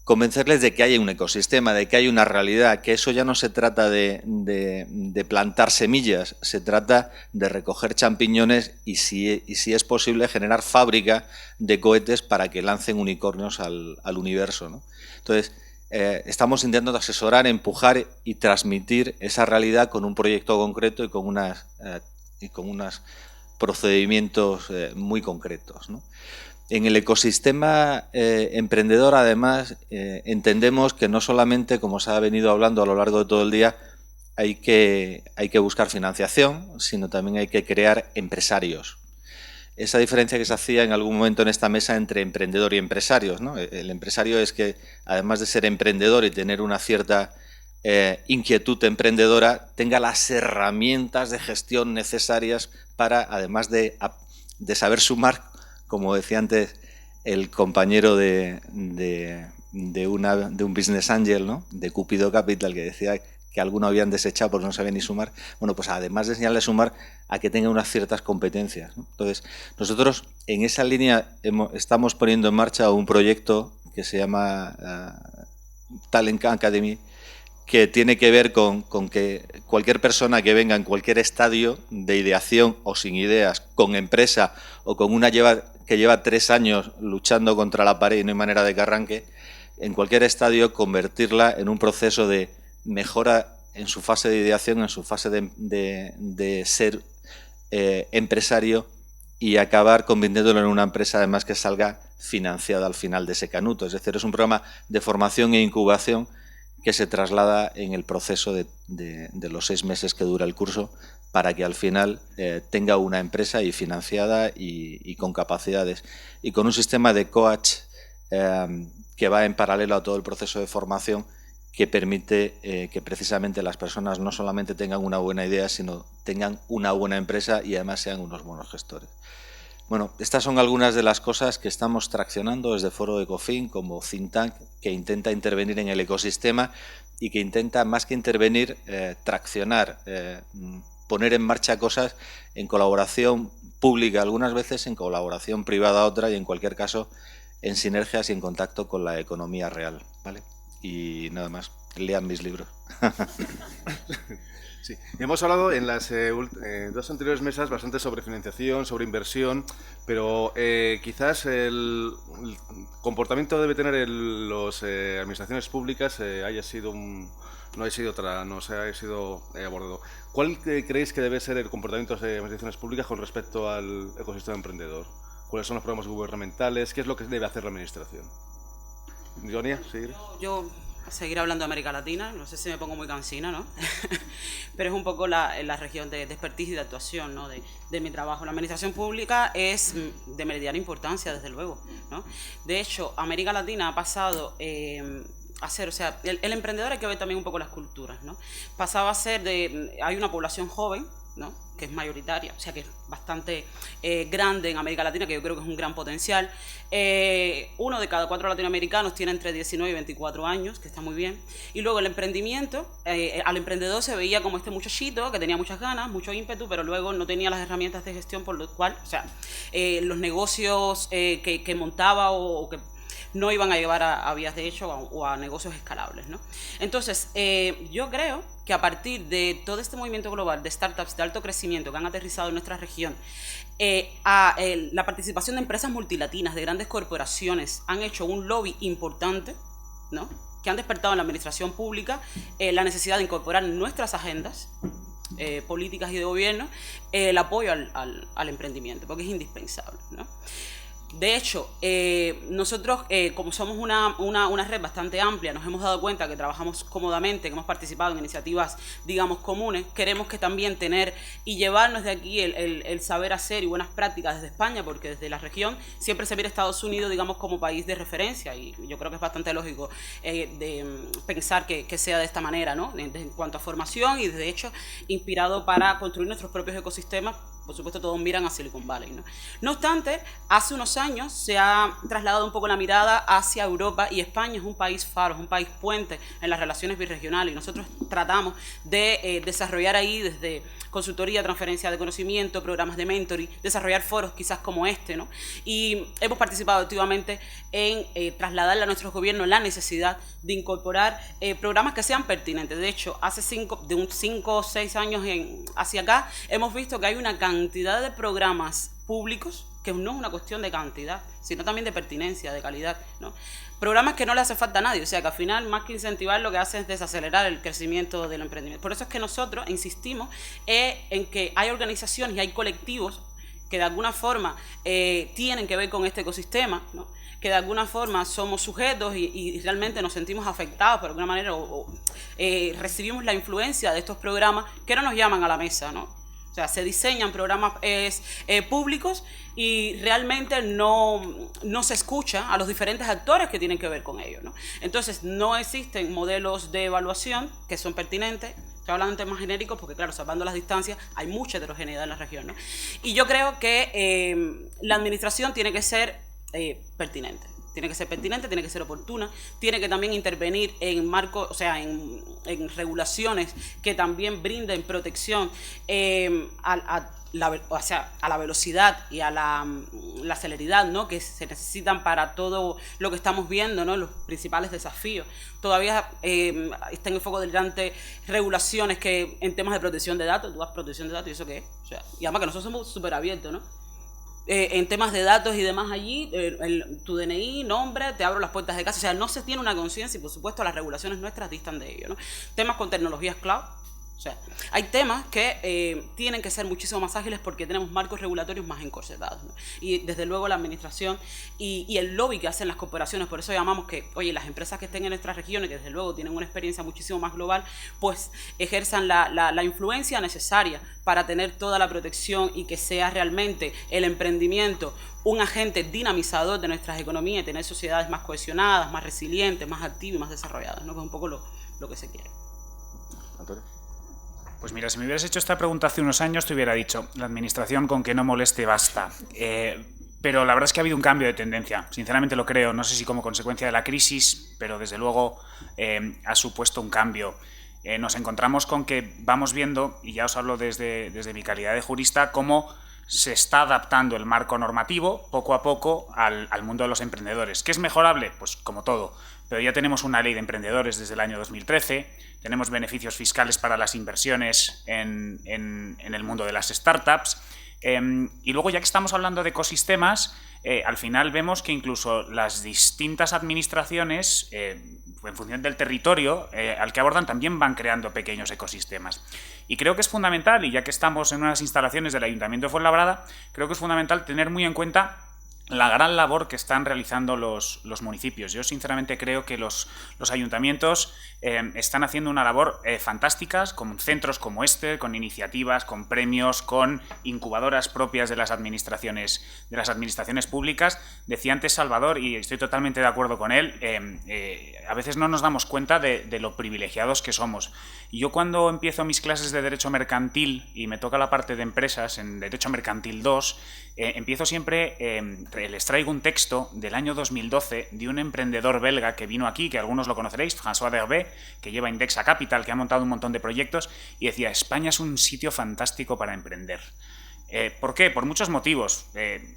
convencerles de que hay un ecosistema, de que hay una realidad, que eso ya no se trata de plantar semillas, se trata de recoger champiñones y si es posible generar fábrica de cohetes para que lancen unicornios al universo, ¿no? Entonces, estamos intentando asesorar, empujar y transmitir esa realidad con un proyecto concreto y con unos procedimientos muy concretos, ¿no? En el ecosistema emprendedor, además, entendemos que no solamente, como se ha venido hablando a lo largo de todo el día, hay que buscar financiación, sino también hay que crear empresarios. Esa diferencia que se hacía en algún momento en esta mesa entre emprendedor y empresarios, ¿no? El empresario es que, además de ser emprendedor y tener una cierta inquietud emprendedora, tenga las herramientas de gestión necesarias para, además de saber sumar, como decía antes el compañero de un business angel, ¿no? De Cupido Capital, que decía que alguno habían desechado porque no sabían ni sumar. Bueno, pues además de enseñarle a sumar, a que tenga unas ciertas competencias, ¿no? Entonces, nosotros en esa línea estamos poniendo en marcha un proyecto que se llama Talent Academy, que tiene que ver con que cualquier persona que venga en cualquier estadio de ideación o sin ideas, con empresa o con una que lleva 3 años luchando contra la pared y no hay manera de que arranque, en cualquier estadio convertirla en un proceso de mejora en su fase de ideación, en su fase de ser empresario y acabar convirtiéndolo en una empresa además que salga financiada al final de ese canuto. Es decir, es un programa de formación e incubación que se traslada en el proceso de los 6 meses que dura el curso para que al final tenga una empresa y financiada y con capacidades y con un sistema de coach que va en paralelo a todo el proceso de formación que permite que precisamente las personas no solamente tengan una buena idea, sino tengan una buena empresa y además sean unos buenos gestores. Bueno, estas son algunas de las cosas que estamos traccionando desde Foro Ecofin como think tank que intenta intervenir en el ecosistema y que intenta, más que intervenir, traccionar, poner en marcha cosas en colaboración pública algunas veces, en colaboración privada otra y en cualquier caso en sinergias y en contacto con la economía real, ¿vale? Y nada más, lean mis libros. Sí, hemos hablado en las dos anteriores mesas bastante sobre financiación, sobre inversión, pero quizás el comportamiento que debe tener las administraciones públicas no haya sido abordado. ¿Cuál creéis que debe ser el comportamiento de las administraciones públicas con respecto al ecosistema emprendedor? ¿Cuáles son los programas gubernamentales? ¿Qué es lo que debe hacer la administración? ¿Jonia? ¿Sí? Yo seguir hablando de América Latina, no sé si me pongo muy cansina, ¿no? Pero es un poco la región de expertise y de actuación, ¿no? de mi trabajo. La administración pública es de meridiana importancia, desde luego, ¿no? De hecho, América Latina ha pasado a ser, o sea, el emprendedor hay que ver también un poco las culturas, ¿no? Pasaba a ser hay una población joven, ¿no? Que es mayoritaria, o sea que es bastante grande en América Latina, que yo creo que es un gran potencial. 1 de cada 4 latinoamericanos tiene entre 19 y 24 años, que está muy bien. Y luego el emprendimiento, al emprendedor se veía como este muchachito que tenía muchas ganas, mucho ímpetu, pero luego no tenía las herramientas de gestión, por lo cual, o sea, los negocios que montaba o que no iban a llevar a vías de hecho o a negocios escalables, ¿no? Entonces, yo creo que a partir de todo este movimiento global de startups de alto crecimiento que han aterrizado en nuestra región, la participación de empresas multilatinas, de grandes corporaciones, han hecho un lobby importante, ¿no? Que han despertado en la administración pública la necesidad de incorporar en nuestras agendas políticas y de gobierno el apoyo al emprendimiento, porque es indispensable, ¿no? De hecho, nosotros, como somos una red bastante amplia, nos hemos dado cuenta que trabajamos cómodamente, que hemos participado en iniciativas, digamos, comunes. Queremos que también tener y llevarnos de aquí el saber hacer y buenas prácticas desde España, porque desde la región siempre se mira a Estados Unidos, digamos, como país de referencia, y yo creo que es bastante lógico de pensar que sea de esta manera, ¿no? En cuanto a formación y, de hecho, inspirado para construir nuestros propios ecosistemas. Por supuesto, todos miran a Silicon Valley, ¿no? No obstante, hace unos años se ha trasladado un poco la mirada hacia Europa, y España es un país faro, es un país puente en las relaciones birregionales, y nosotros tratamos de desarrollar ahí desde consultoría, transferencia de conocimiento, programas de mentoring, desarrollar foros quizás como este, ¿no? Y hemos participado activamente en trasladarle a nuestros gobiernos la necesidad de incorporar programas que sean pertinentes. De hecho, hace 5 o 6 años hacia acá, hemos visto que hay una cantidad de programas públicos que no es una cuestión de cantidad, sino también de pertinencia, de calidad, ¿no? Programas que no le hace falta a nadie, o sea que al final, más que incentivar, lo que hace es desacelerar el crecimiento del emprendimiento. Por eso es que nosotros insistimos en que hay organizaciones y hay colectivos que de alguna forma tienen que ver con este ecosistema, ¿no? Que de alguna forma somos sujetos y realmente nos sentimos afectados por alguna manera o recibimos la influencia de estos programas que no nos llaman a la mesa, ¿no? O sea, se diseñan programas públicos y realmente no se escucha a los diferentes actores que tienen que ver con ello, ¿no? Entonces, no existen modelos de evaluación que son pertinentes. Estoy hablando en temas genéricos porque, claro, salvando las distancias, hay mucha heterogeneidad en la región, ¿no? Y yo creo que la administración tiene que ser pertinente. Tiene que ser pertinente, tiene que ser oportuna, tiene que también intervenir en marcos, o sea, en regulaciones que también brinden protección a la velocidad y a la celeridad, ¿no? Que se necesitan para todo lo que estamos viendo, ¿no? Los principales desafíos. Todavía están en foco delante regulaciones que en temas de protección de datos, tú vas protección de datos, ¿y eso qué es? O sea, y además que nosotros somos súper abiertos, ¿no? En temas de datos y demás allí, tu DNI, nombre, te abro las puertas de casa. O sea, no se tiene una conciencia y, por supuesto, las regulaciones nuestras distan de ello, ¿no? Temas con tecnologías cloud. O sea, hay temas que tienen que ser muchísimo más ágiles porque tenemos marcos regulatorios más encorsetados, ¿no? Y desde luego la administración y el lobby que hacen las corporaciones, por eso llamamos que, oye, las empresas que estén en nuestras regiones, que desde luego tienen una experiencia muchísimo más global, pues ejerzan la influencia necesaria para tener toda la protección y que sea realmente el emprendimiento un agente dinamizador de nuestras economías y tener sociedades más cohesionadas, más resilientes, más activas y más desarrolladas, ¿no? Que es un poco lo que se quiere. Antonio. Pues mira, si me hubieras hecho esta pregunta hace unos años, te hubiera dicho, la administración con que no moleste basta. Pero la verdad es que ha habido un cambio de tendencia. Sinceramente lo creo, no sé si como consecuencia de la crisis, pero desde luego ha supuesto un cambio. Nos encontramos con que vamos viendo, y ya os hablo desde mi calidad de jurista, cómo se está adaptando el marco normativo poco a poco al mundo de los emprendedores. ¿Qué es mejorable? Pues como todo, pero ya tenemos una ley de emprendedores desde el año 2013, tenemos beneficios fiscales para las inversiones en el mundo de las startups, y luego, ya que estamos hablando de ecosistemas, al final vemos que incluso las distintas administraciones, en función del territorio al que abordan, también van creando pequeños ecosistemas. Y creo que es fundamental, y ya que estamos en unas instalaciones del Ayuntamiento de Fuenlabrada, creo que es fundamental tener muy en cuenta la gran labor que están realizando los municipios. Yo sinceramente creo que los ayuntamientos están haciendo una labor fantástica, con centros como este, con iniciativas, con premios, con incubadoras propias de las administraciones públicas. Decía antes Salvador, y estoy totalmente de acuerdo con él, a veces no nos damos cuenta de lo privilegiados que somos. Y yo, cuando empiezo mis clases de Derecho Mercantil y me toca la parte de empresas en Derecho Mercantil 2, empiezo siempre, les traigo un texto del año 2012 de un emprendedor belga que vino aquí, que algunos lo conoceréis, François Derbé, que lleva Indexa Capital, que ha montado un montón de proyectos, y decía: España es un sitio fantástico para emprender. ¿Por qué? Por muchos motivos.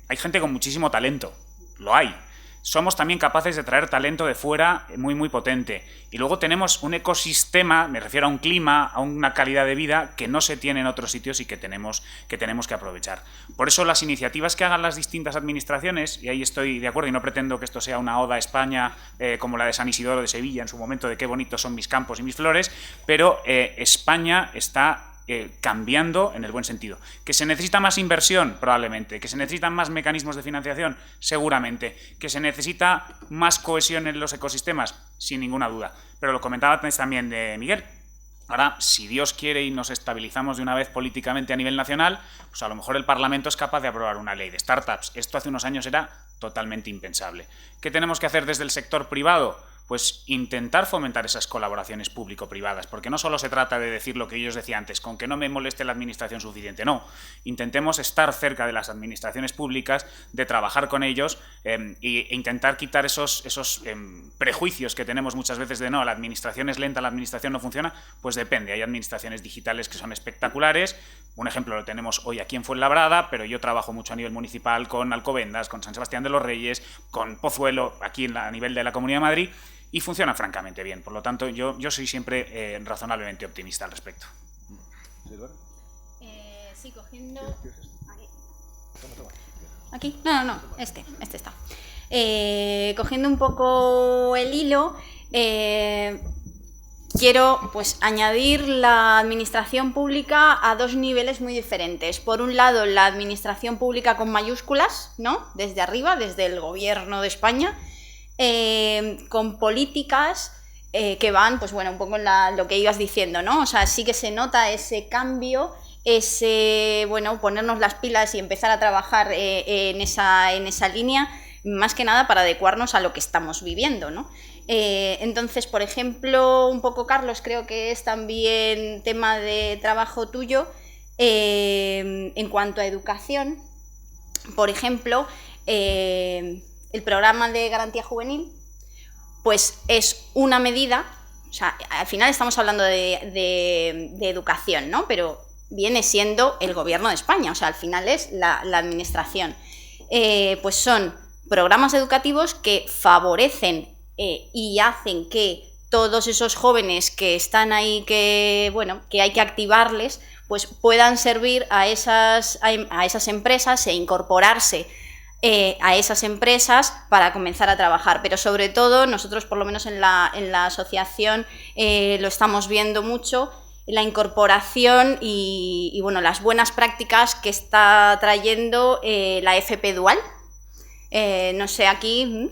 Hay gente con muchísimo talento, lo hay. Somos también capaces de traer talento de fuera muy, muy potente. Y luego tenemos un ecosistema, me refiero a un clima, a una calidad de vida que no se tiene en otros sitios y que tenemos que aprovechar. Por eso las iniciativas que hagan las distintas administraciones, y ahí estoy de acuerdo, y no pretendo que esto sea una oda a España como la de San Isidoro de Sevilla en su momento, de qué bonitos son mis campos y mis flores, pero España está cambiando en el buen sentido. ¿Que se necesita más inversión? Probablemente. ¿Que se necesitan más mecanismos de financiación? Seguramente. ¿Que se necesita más cohesión en los ecosistemas? Sin ninguna duda. Pero lo comentaba antes también de Miguel. Ahora, si Dios quiere y nos estabilizamos de una vez políticamente a nivel nacional, pues a lo mejor el Parlamento es capaz de aprobar una ley de startups. Esto hace unos años era totalmente impensable. ¿Qué tenemos que hacer desde el sector privado? Pues intentar fomentar esas colaboraciones público-privadas, porque no solo se trata de decir lo que yo os decía antes, con que no me moleste la administración suficiente, no. Intentemos estar cerca de las administraciones públicas, de trabajar con ellos e intentar quitar esos prejuicios que tenemos muchas veces de no, la administración es lenta, la administración no funciona. Pues depende, hay administraciones digitales que son espectaculares. Un ejemplo lo tenemos hoy aquí en Fuenlabrada, pero yo trabajo mucho a nivel municipal con Alcobendas, con San Sebastián de los Reyes, con Pozuelo, aquí a nivel de la Comunidad de Madrid, y funciona francamente bien. Por lo tanto, yo soy siempre razonablemente optimista al respecto. Sí, cogiendo... Aquí. No, este está. Cogiendo un poco el hilo, quiero pues añadir la administración pública a dos niveles muy diferentes. Por un lado, la administración pública con mayúsculas, ¿no? Desde arriba, desde el Gobierno de España, con políticas que van, pues bueno, un poco en lo que ibas diciendo, ¿no? O sea, sí que se nota ese cambio, ese, bueno, ponernos las pilas y empezar a trabajar en esa línea, más que nada para adecuarnos a lo que estamos viviendo, ¿no? Entonces, por ejemplo, un poco, Carlos, creo que es también tema de trabajo tuyo, en cuanto a educación, por ejemplo, el programa de garantía juvenil, pues es una medida, o sea, al final estamos hablando de educación, ¿no? Pero viene siendo el Gobierno de España, o sea, al final es la administración. Pues son programas educativos que favorecen y hacen que todos esos jóvenes que están ahí, que hay que activarles, pues puedan servir a esas empresas e incorporarse a esas empresas para comenzar a trabajar. Pero sobre todo, nosotros por lo menos en la asociación lo estamos viendo mucho, la incorporación y bueno, las buenas prácticas que está trayendo la FP Dual. No sé, aquí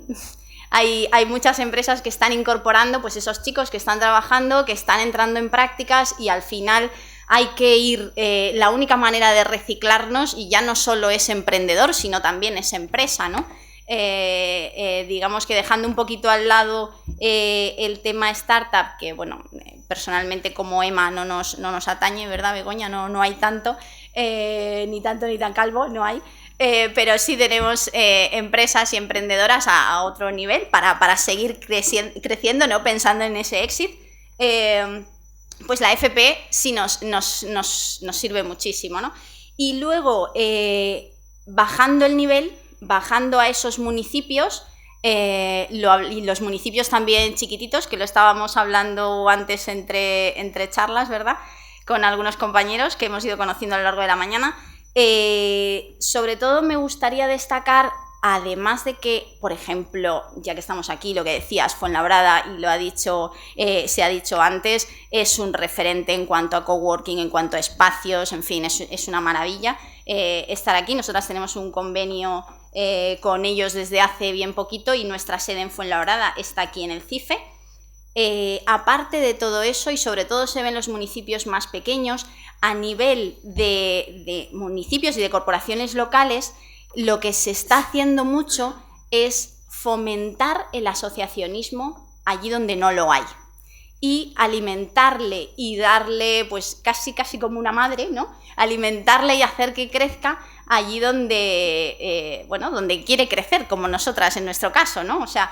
hay muchas empresas que están incorporando pues esos chicos que están trabajando, que están entrando en prácticas, y al final hay que ir, la única manera de reciclarnos, y ya no solo es emprendedor, sino también es empresa, ¿no? Digamos que dejando un poquito al lado el tema startup, que bueno, personalmente como EMA no nos atañe, ¿verdad, Begoña? No hay tanto, ni tan calvo, no hay. Pero sí tenemos empresas y emprendedoras a otro nivel para seguir creciendo, ¿no? Pensando en ese exit. Pues la FP sí nos sirve muchísimo, ¿no? Y luego, bajando el nivel, bajando a esos municipios, y los municipios también chiquititos, que lo estábamos hablando antes entre charlas, ¿verdad?, con algunos compañeros que hemos ido conociendo a lo largo de la mañana. Sobre todo me gustaría destacar, además de que, por ejemplo, ya que estamos aquí, lo que decías, Fuenlabrada, y se ha dicho antes, es un referente en cuanto a coworking, en cuanto a espacios, en fin, es una maravilla estar aquí. Nosotras tenemos un convenio con ellos desde hace bien poquito y nuestra sede en Fuenlabrada está aquí en el CIFE. Aparte de todo eso, y sobre todo se ven los municipios más pequeños, a nivel de municipios y de corporaciones locales, lo que se está haciendo mucho es fomentar el asociacionismo allí donde no lo hay y alimentarle y darle, pues casi como una madre, ¿no?, alimentarle y hacer que crezca allí donde, donde quiere crecer, como nosotras en nuestro caso, ¿no? O sea,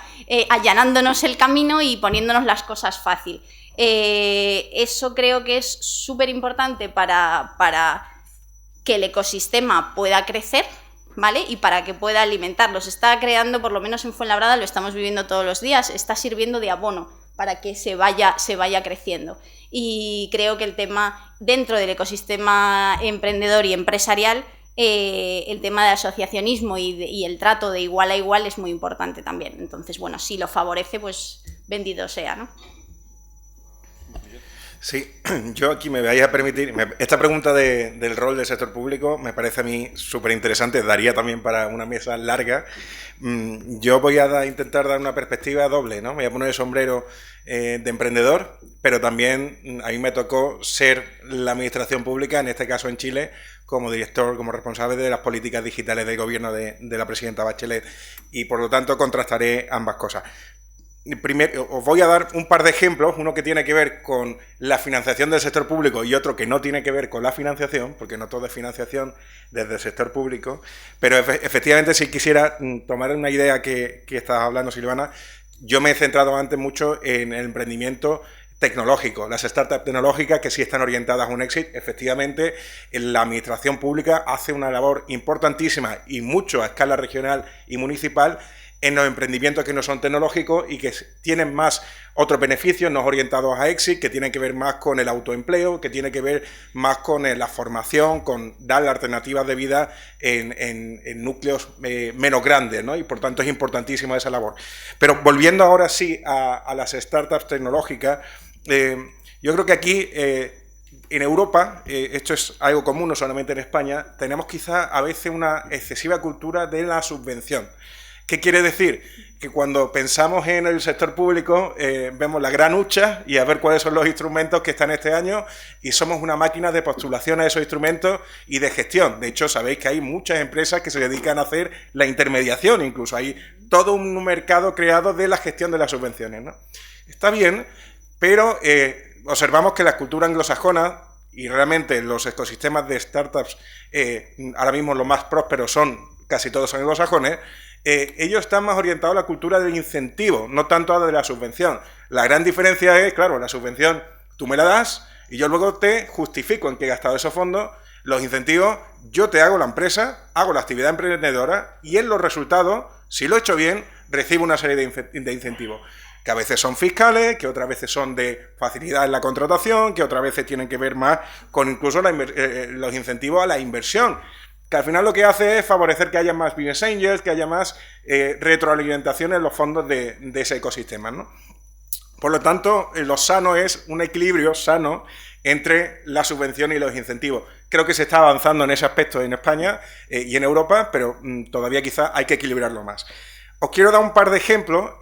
allanándonos el camino y poniéndonos las cosas fácil. Eso creo que es súper importante para que el ecosistema pueda crecer, ¿vale?, y para que pueda alimentarlo. Se está creando, por lo menos en Fuenlabrada, lo estamos viviendo todos los días, está sirviendo de abono para que se vaya creciendo. Y creo que el tema, dentro del ecosistema emprendedor y empresarial, el tema de asociacionismo y el trato de igual a igual es muy importante también. Entonces, bueno, si lo favorece, pues bendito sea, ¿no? Sí, yo aquí me vais a permitir, esta pregunta del rol del sector público me parece a mí súper interesante, daría también para una mesa larga. Yo voy a intentar dar una perspectiva doble, ¿no? Me voy a poner el sombrero de emprendedor, pero también a mí me tocó ser la administración pública, en este caso en Chile, como director, como responsable de las políticas digitales del gobierno de la presidenta Bachelet, y por lo tanto contrastaré ambas cosas. Primero, os voy a dar un par de ejemplos, uno que tiene que ver con la financiación del sector público y otro que no tiene que ver con la financiación, porque no todo es financiación desde el sector público, pero efectivamente si quisiera tomar una idea que estabas hablando, Silvana, yo me he centrado antes mucho en el emprendimiento tecnológico, las startups tecnológicas que sí están orientadas a un éxito. Efectivamente, la administración pública hace una labor importantísima y mucho a escala regional y municipal en los emprendimientos que no son tecnológicos y que tienen más otros beneficios, no orientados a éxito, que tienen que ver más con el autoempleo, que tienen que ver más con la formación, con dar alternativas de vida en núcleos menos grandes, ¿no? Y por tanto es importantísima esa labor. Pero volviendo ahora sí a las startups tecnológicas, yo creo que aquí en Europa, esto es algo común, no solamente en España, tenemos quizá a veces una excesiva cultura de la subvención. ¿Qué quiere decir? Que cuando pensamos en el sector público vemos la gran hucha y a ver cuáles son los instrumentos que están este año y somos una máquina de postulación a esos instrumentos y de gestión. De hecho, sabéis que hay muchas empresas que se dedican a hacer la intermediación, incluso hay todo un mercado creado de la gestión de las subvenciones, ¿no? Está bien, pero observamos que la cultura anglosajona y realmente los ecosistemas de startups ahora mismo los más prósperos son casi todos anglosajones. Ellos están más orientados a la cultura del incentivo, no tanto a la de la subvención. La gran diferencia es, claro, la subvención tú me la das y yo luego te justifico en qué he gastado esos fondos. Los incentivos, yo te hago la empresa, hago la actividad emprendedora y en los resultados, si lo he hecho bien, recibo una serie de incentivos, que a veces son fiscales, que otras veces son de facilidad en la contratación, que otras veces tienen que ver más con incluso los incentivos a la inversión, que al final lo que hace es favorecer que haya más business angels, que haya más retroalimentación en los fondos de ese ecosistema, ¿no? Por lo tanto, lo sano es un equilibrio sano entre la subvención y los incentivos. Creo que se está avanzando en ese aspecto en España y en Europa, pero todavía quizá hay que equilibrarlo más. Os quiero dar un par de ejemplos.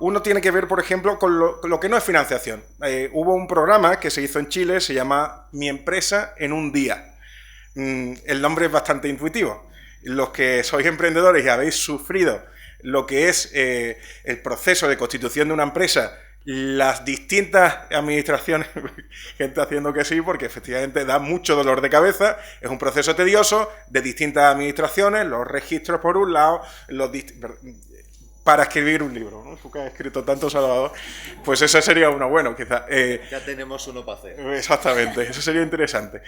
Uno tiene que ver, por ejemplo, con lo que no es financiación. Hubo un programa que se hizo en Chile, se llama Mi Empresa en un Día. El nombre es bastante intuitivo. Los que sois emprendedores y habéis sufrido lo que es el proceso de constitución de una empresa, las distintas administraciones, gente haciendo que sí, porque efectivamente da mucho dolor de cabeza, es un proceso tedioso de distintas administraciones, los registros por un lado, para escribir un libro, ¿no? Tú que has escrito tanto, Salvador, pues ese sería uno bueno, quizá. Ya tenemos uno para hacer. Exactamente, eso sería interesante.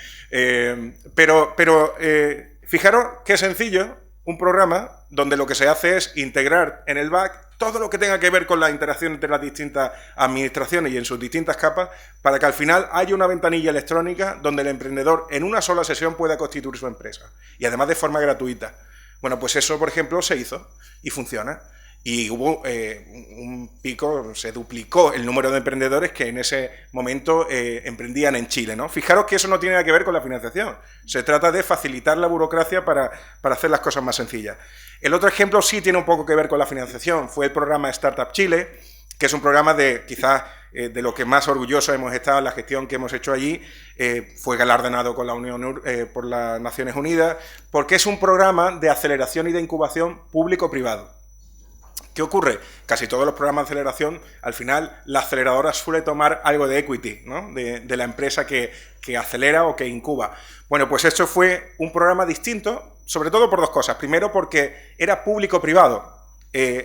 Fijaros qué sencillo, un programa donde lo que se hace es integrar en el back todo lo que tenga que ver con la interacción entre las distintas administraciones y en sus distintas capas, para que al final haya una ventanilla electrónica donde el emprendedor en una sola sesión pueda constituir su empresa, y además de forma gratuita. Bueno, pues eso, por ejemplo, se hizo y funciona. Y hubo un pico, se duplicó el número de emprendedores que en ese momento emprendían en Chile, ¿no? Fijaros que eso no tiene nada que ver con la financiación. Se trata de facilitar la burocracia para hacer las cosas más sencillas. El otro ejemplo sí tiene un poco que ver con la financiación. Fue el programa Startup Chile, que es un programa de quizás de lo que más orgullosos hemos estado en la gestión que hemos hecho allí. Fue galardonado con la por las Naciones Unidas, porque es un programa de aceleración y de incubación público-privado. ¿Qué ocurre? Casi todos los programas de aceleración, al final, la aceleradora suele tomar algo de equity, ¿no? de la empresa que acelera o que incuba. Bueno, pues esto fue un programa distinto, sobre todo por dos cosas. Primero, porque era público-privado.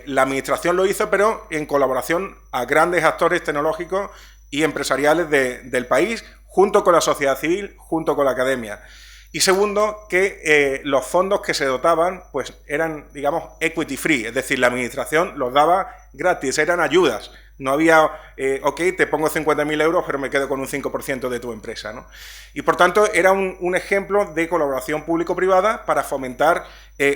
La administración lo hizo, pero en colaboración a grandes actores tecnológicos y empresariales del país, junto con la sociedad civil, junto con la academia. Y segundo, que los fondos que se dotaban pues eran, digamos, equity free, es decir, la administración los daba gratis, eran ayudas. No había, ok, te pongo 50.000 euros, pero me quedo con un 5% de tu empresa, ¿no? Y por tanto, era un ejemplo de colaboración público-privada para fomentar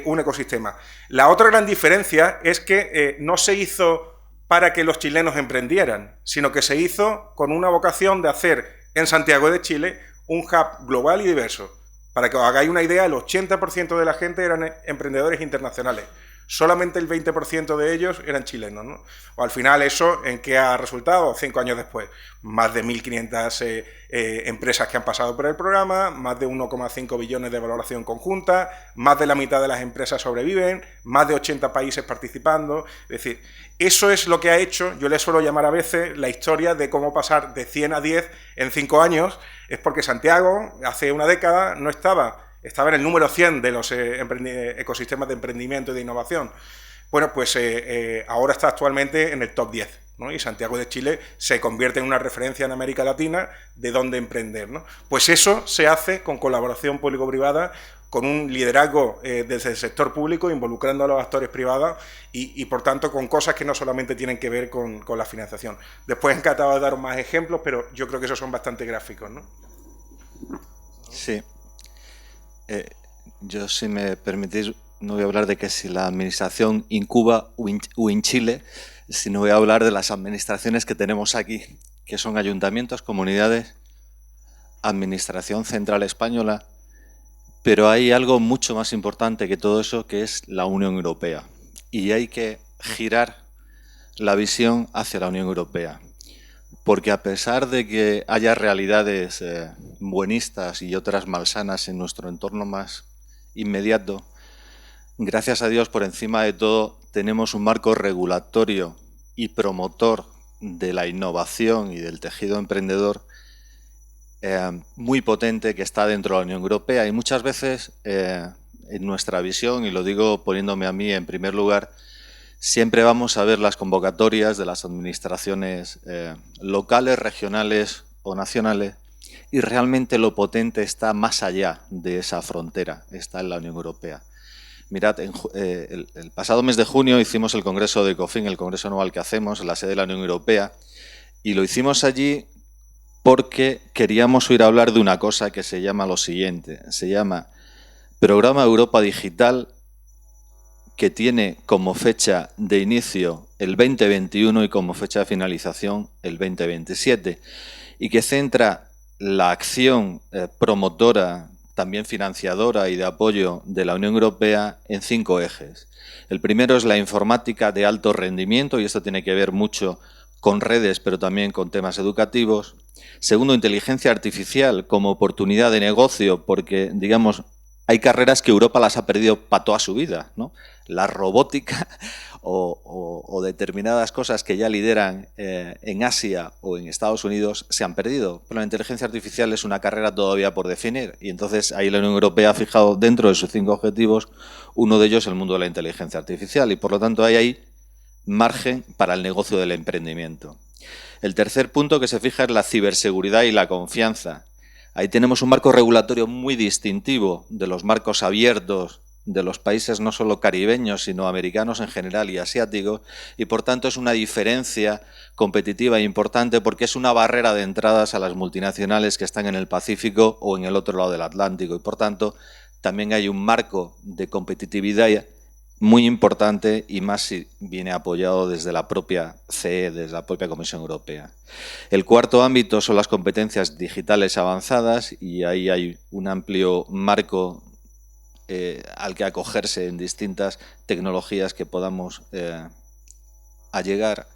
un ecosistema. La otra gran diferencia es que no se hizo para que los chilenos emprendieran, sino que se hizo con una vocación de hacer en Santiago de Chile un hub global y diverso. Para que os hagáis una idea, el 80% de la gente eran emprendedores internacionales. Solamente el 20% de ellos eran chilenos, ¿no? O al final eso, ¿en qué ha resultado? 5 años después, más de 1.500 empresas que han pasado por el programa, más de 1,5 billones de valoración conjunta, más de la mitad de las empresas sobreviven, más de 80 países participando. Es decir, eso es lo que ha hecho, yo le suelo llamar a veces la historia de cómo pasar de 100 a 10 en 5 años, es porque Santiago, hace una década, no estaba en el número 100 de los ecosistemas de emprendimiento y de innovación. Bueno, pues ahora está actualmente en el top 10, ¿no? Y Santiago de Chile se convierte en una referencia en América Latina de dónde emprender, ¿no? Pues eso se hace con colaboración público-privada, con un liderazgo desde el sector público, involucrando a los actores privados y por tanto, con cosas que no solamente tienen que ver con la financiación. Después encantado de daros más ejemplos, pero yo creo que esos son bastante gráficos, ¿no? Sí. Yo, si me permitís, no voy a hablar de que si la administración incuba o en Chile, sino voy a hablar de las administraciones que tenemos aquí, que son ayuntamientos, comunidades, administración central española, pero hay algo mucho más importante que todo eso, que es la Unión Europea. Y hay que girar la visión hacia la Unión Europea. Porque a pesar de que haya realidades buenistas y otras malsanas en nuestro entorno más inmediato, gracias a Dios, por encima de todo, tenemos un marco regulatorio y promotor de la innovación y del tejido emprendedor muy potente que está dentro de la Unión Europea. Y muchas veces, en nuestra visión, y lo digo poniéndome a mí en primer lugar, siempre vamos a ver las convocatorias de las administraciones locales, regionales o nacionales, y realmente lo potente está más allá de esa frontera, está en la Unión Europea. Mirad, el pasado mes de junio hicimos el Congreso de Ecofin, el Congreso anual que hacemos en la sede de la Unión Europea, y lo hicimos allí porque queríamos oír hablar de una cosa que se llama lo siguiente, se llama Programa Europa Digital, que tiene como fecha de inicio el 2021 y como fecha de finalización el 2027, y que centra la acción promotora, también financiadora y de apoyo de la Unión Europea en 5 ejes. El primero es la informática de alto rendimiento, y esto tiene que ver mucho con redes, pero también con temas educativos. Segundo, inteligencia artificial como oportunidad de negocio, porque, digamos, hay carreras que Europa las ha perdido para toda su vida, ¿no? La robótica o determinadas cosas que ya lideran en Asia o en Estados Unidos se han perdido. Pero la inteligencia artificial es una carrera todavía por definir, y entonces ahí la Unión Europea ha fijado dentro de sus 5 objetivos, uno de ellos el mundo de la inteligencia artificial, y por lo tanto hay ahí margen para el negocio del emprendimiento. El tercer punto que se fija es la ciberseguridad y la confianza. Ahí tenemos un marco regulatorio muy distintivo de los marcos abiertos de los países no solo caribeños, sino americanos en general y asiáticos, y por tanto es una diferencia competitiva importante porque es una barrera de entradas a las multinacionales que están en el Pacífico o en el otro lado del Atlántico, y por tanto también hay un marco de competitividad muy importante, y más si viene apoyado desde la propia CE, desde la propia Comisión Europea. El cuarto ámbito son las competencias digitales avanzadas, y ahí hay un amplio marco al que acogerse en distintas tecnologías que podamos allegar.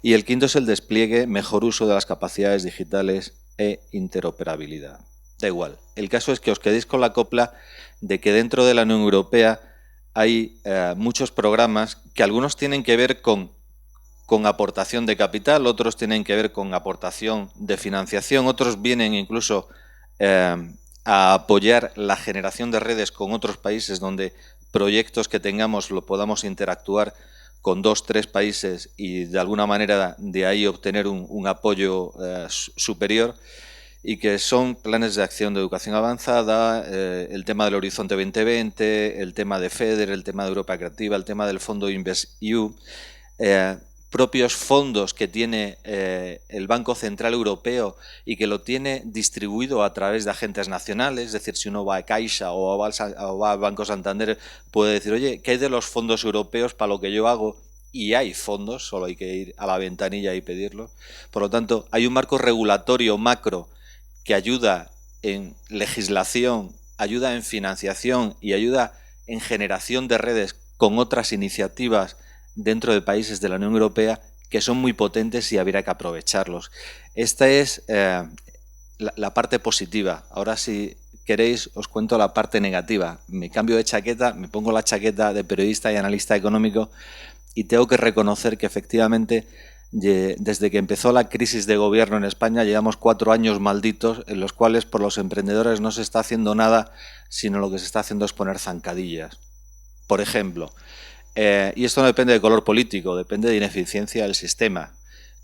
Y el quinto es el despliegue, mejor uso de las capacidades digitales e interoperabilidad. Da igual, el caso es que os quedéis con la copla de que dentro de la Unión Europea hay muchos programas que algunos tienen que ver con aportación de capital, otros tienen que ver con aportación de financiación, otros vienen incluso a apoyar la generación de redes con otros países donde proyectos que tengamos lo podamos interactuar con 2 o 3 países y de alguna manera de ahí obtener un apoyo superior, y que son planes de acción de educación avanzada, el tema del Horizonte 2020, el tema de FEDER, el tema de Europa Creativa, el tema del fondo InvestEU, propios fondos que tiene el Banco Central Europeo y que lo tiene distribuido a través de agentes nacionales. Es decir, si uno va a Caixa o va al Banco Santander, puede decir, oye, ¿qué hay de los fondos europeos para lo que yo hago? Y hay fondos, solo hay que ir a la ventanilla y pedirlos. Por lo tanto, hay un marco regulatorio macro que ayuda en legislación, ayuda en financiación y ayuda en generación de redes con otras iniciativas dentro de países de la Unión Europea que son muy potentes y habría que aprovecharlos. Esta es la parte positiva. Ahora, si queréis, os cuento la parte negativa. Me cambio de chaqueta, me pongo la chaqueta de periodista y analista económico, y tengo que reconocer que efectivamente desde que empezó la crisis de gobierno en España llevamos 4 años malditos en los cuales por los emprendedores no se está haciendo nada, sino lo que se está haciendo es poner zancadillas. Por ejemplo, y esto no depende de color político, depende de ineficiencia del sistema.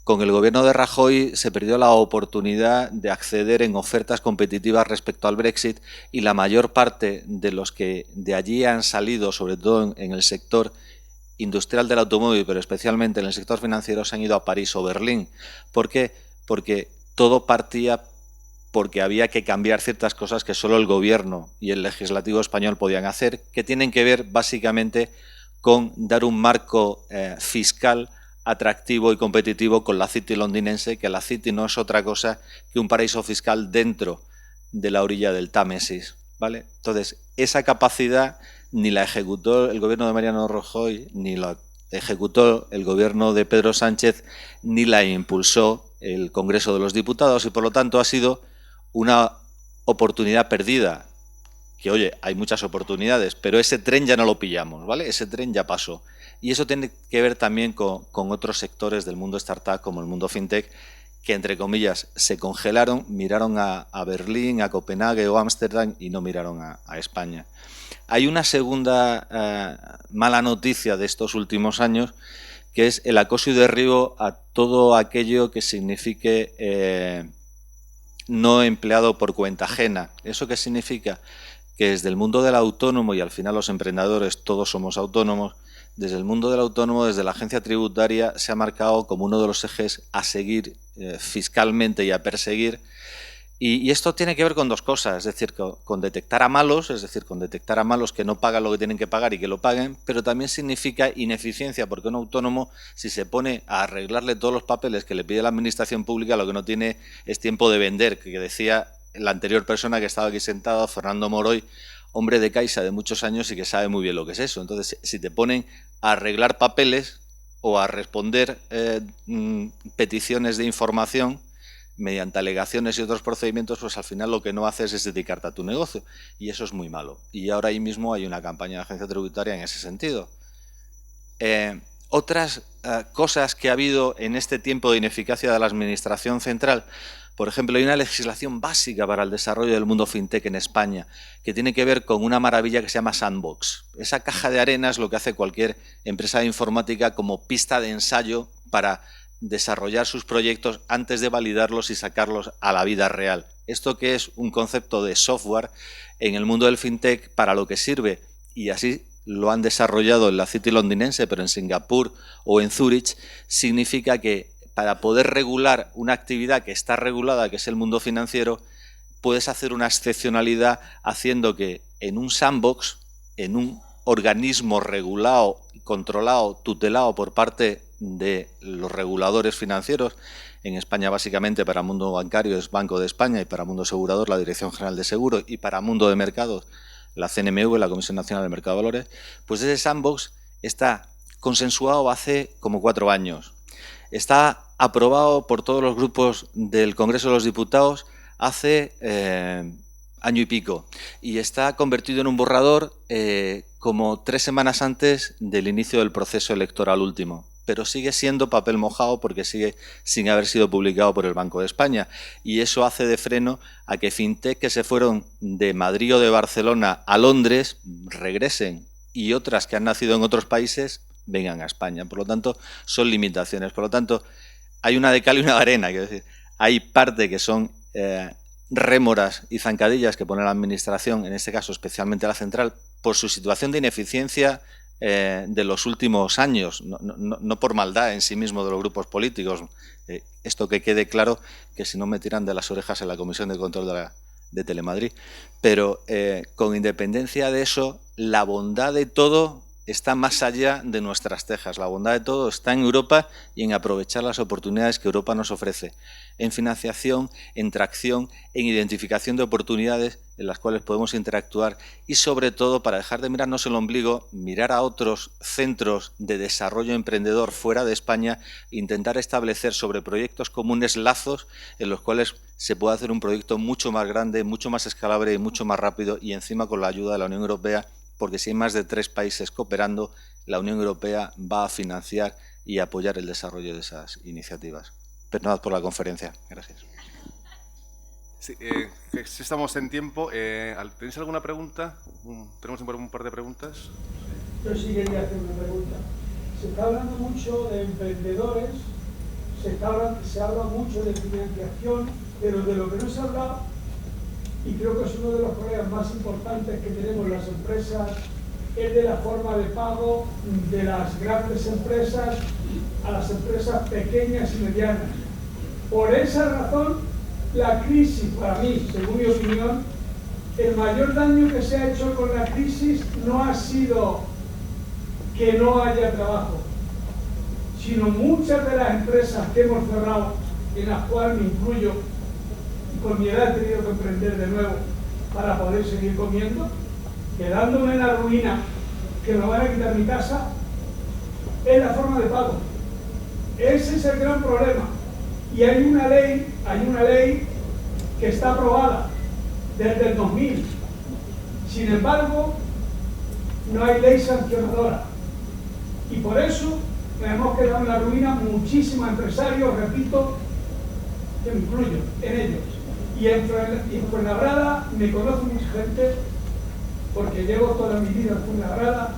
Con el gobierno de Rajoy se perdió la oportunidad de acceder en ofertas competitivas respecto al Brexit, y la mayor parte de los que de allí han salido, sobre todo en el sector industrial del automóvil, pero especialmente en el sector financiero, se han ido a París o Berlín. ¿Por qué? Porque todo partía porque había que cambiar ciertas cosas que solo el gobierno y el legislativo español podían hacer, que tienen que ver básicamente con dar un marco fiscal atractivo y competitivo con la City londinense, que la City no es otra cosa que un paraíso fiscal dentro de la orilla del Támesis, ¿vale? Entonces, esa capacidad ni la ejecutó el gobierno de Mariano Rajoy, ni la ejecutó el gobierno de Pedro Sánchez, ni la impulsó el Congreso de los Diputados, y por lo tanto ha sido una oportunidad perdida. Que, oye, hay muchas oportunidades, pero ese tren ya no lo pillamos, ¿vale? Ese tren ya pasó. Y eso tiene que ver también con otros sectores del mundo startup, como el mundo fintech, que, entre comillas, se congelaron, miraron a Berlín, a Copenhague o Ámsterdam y no miraron a España. Hay una segunda mala noticia de estos últimos años, que es el acoso y derribo a todo aquello que signifique no empleado por cuenta ajena. ¿Eso qué significa? Que desde el mundo del autónomo, y al final los emprendedores todos somos autónomos, desde el mundo del autónomo, desde la agencia tributaria, se ha marcado como uno de los ejes a seguir fiscalmente y a perseguir. Y esto tiene que ver con 2 cosas, es decir, con detectar a malos, que no pagan lo que tienen que pagar y que lo paguen, pero también significa ineficiencia, porque un autónomo, si se pone a arreglarle todos los papeles que le pide la administración pública, lo que no tiene es tiempo de vender, que decía la anterior persona que estaba aquí sentado, Fernando Moroy, hombre de Caixa de muchos años y que sabe muy bien lo que es eso. Entonces, si te ponen a arreglar papeles o a responder peticiones de información mediante alegaciones y otros procedimientos, pues al final lo que no haces es dedicarte a tu negocio, y eso es muy malo. Y ahora ahí mismo hay una campaña de agencia tributaria en ese sentido. Otras cosas que ha habido en este tiempo de ineficacia de la administración central, Por ejemplo, hay una legislación básica para el desarrollo del mundo fintech en España que tiene que ver con una maravilla que se llama Sandbox. Esa caja de arena es lo que hace cualquier empresa de informática como pista de ensayo para desarrollar sus proyectos antes de validarlos y sacarlos a la vida real. Esto que es un concepto de software en el mundo del fintech, para lo que sirve, y así lo han desarrollado en la City londinense, pero en Singapur o en Zúrich, significa que para poder regular una actividad que está regulada, que es el mundo financiero, puedes hacer una excepcionalidad haciendo que en un sandbox, en un organismo regulado, controlado, tutelado por parte de los reguladores financieros, en España básicamente para el mundo bancario es Banco de España y para el mundo asegurador la Dirección General de Seguros y para el mundo de mercados la CNMV, la Comisión Nacional del Mercado de Valores, pues ese sandbox está consensuado hace como 4 años. Está aprobado por todos los grupos del Congreso de los Diputados hace año y pico y está convertido en un borrador como 3 semanas antes del inicio del proceso electoral último. Pero sigue siendo papel mojado porque sigue sin haber sido publicado por el Banco de España. Y eso hace de freno a que fintech que se fueron de Madrid o de Barcelona a Londres regresen y otras que han nacido en otros países vengan a España. Por lo tanto, son limitaciones. Por lo tanto, hay una de cal y una de arena. Quiero decir, hay parte que son rémoras y zancadillas que pone la Administración, en este caso especialmente la central, por su situación de ineficiencia de los últimos años, no por maldad en sí mismo de los grupos políticos. Esto que quede claro, que si no me tiran de las orejas en la Comisión de Control de Telemadrid. Pero con independencia de eso, la bondad de todo está más allá de nuestras tejas. La bondad de todo está en Europa y en aprovechar las oportunidades que Europa nos ofrece, en financiación, en tracción, en identificación de oportunidades en las cuales podemos interactuar y sobre todo, para dejar de mirarnos el ombligo, mirar a otros centros de desarrollo emprendedor fuera de España, intentar establecer sobre proyectos comunes lazos en los cuales se puede hacer un proyecto mucho más grande, mucho más escalable y mucho más rápido, y encima con la ayuda de la Unión Europea, porque si hay más de 3 países cooperando, la Unión Europea va a financiar y apoyar el desarrollo de esas iniciativas. Perdonad por la conferencia. Gracias. Sí, si estamos en tiempo, ¿tenéis alguna pregunta? Tenemos un par de preguntas. Yo sí quería hacer una pregunta. Se está hablando mucho de emprendedores, se habla mucho de financiación, pero de lo que no se habla, y creo que es uno de los problemas más importantes que tenemos las empresas, es de la forma de pago de las grandes empresas a las empresas pequeñas y medianas. Por esa razón, la crisis, para mí, según mi opinión, el mayor daño que se ha hecho con la crisis no ha sido que no haya trabajo, sino muchas de las empresas que hemos cerrado, en las cuales me incluyo, y con mi edad he tenido que emprender de nuevo para poder seguir comiendo, quedándome en la ruina, que me van a quitar mi casa, es la forma de pago. Ese es el gran problema. Y hay una ley que está aprobada desde el 2000. Sin embargo, no hay ley sancionadora. Y por eso nos hemos quedado en la ruina muchísimos empresarios, repito, que me incluyo en ellos. Y en Fuenlabrada me conoce mucha gente, porque llevo toda mi vida en Fuenlabrada,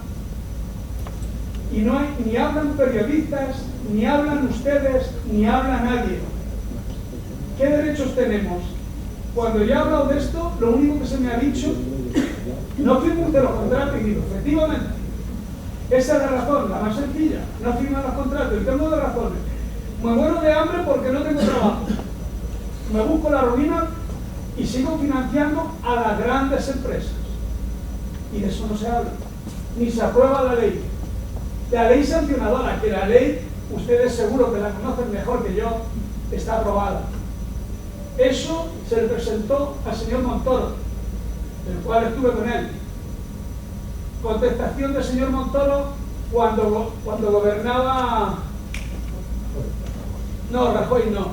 y no hay, ni hablan periodistas, ni hablan ustedes, ni habla nadie. ¿Qué derechos tenemos? Cuando yo he hablado de esto, lo único que se me ha dicho, no firme usted los contratos, y digo, efectivamente, esa es la razón, la más sencilla, no firman los contratos, y tengo 2 razones. Me muero de hambre porque no tengo trabajo, me busco la ruina y sigo financiando a las grandes empresas. Y de eso no se habla, ni se aprueba la ley. La ley sancionadora, que la ley, ustedes seguro que la conocen mejor que yo, está aprobada. Eso se le presentó al señor Montoro, del cual estuve con él. Contestación del señor Montoro cuando gobernaba... No, Rajoy no.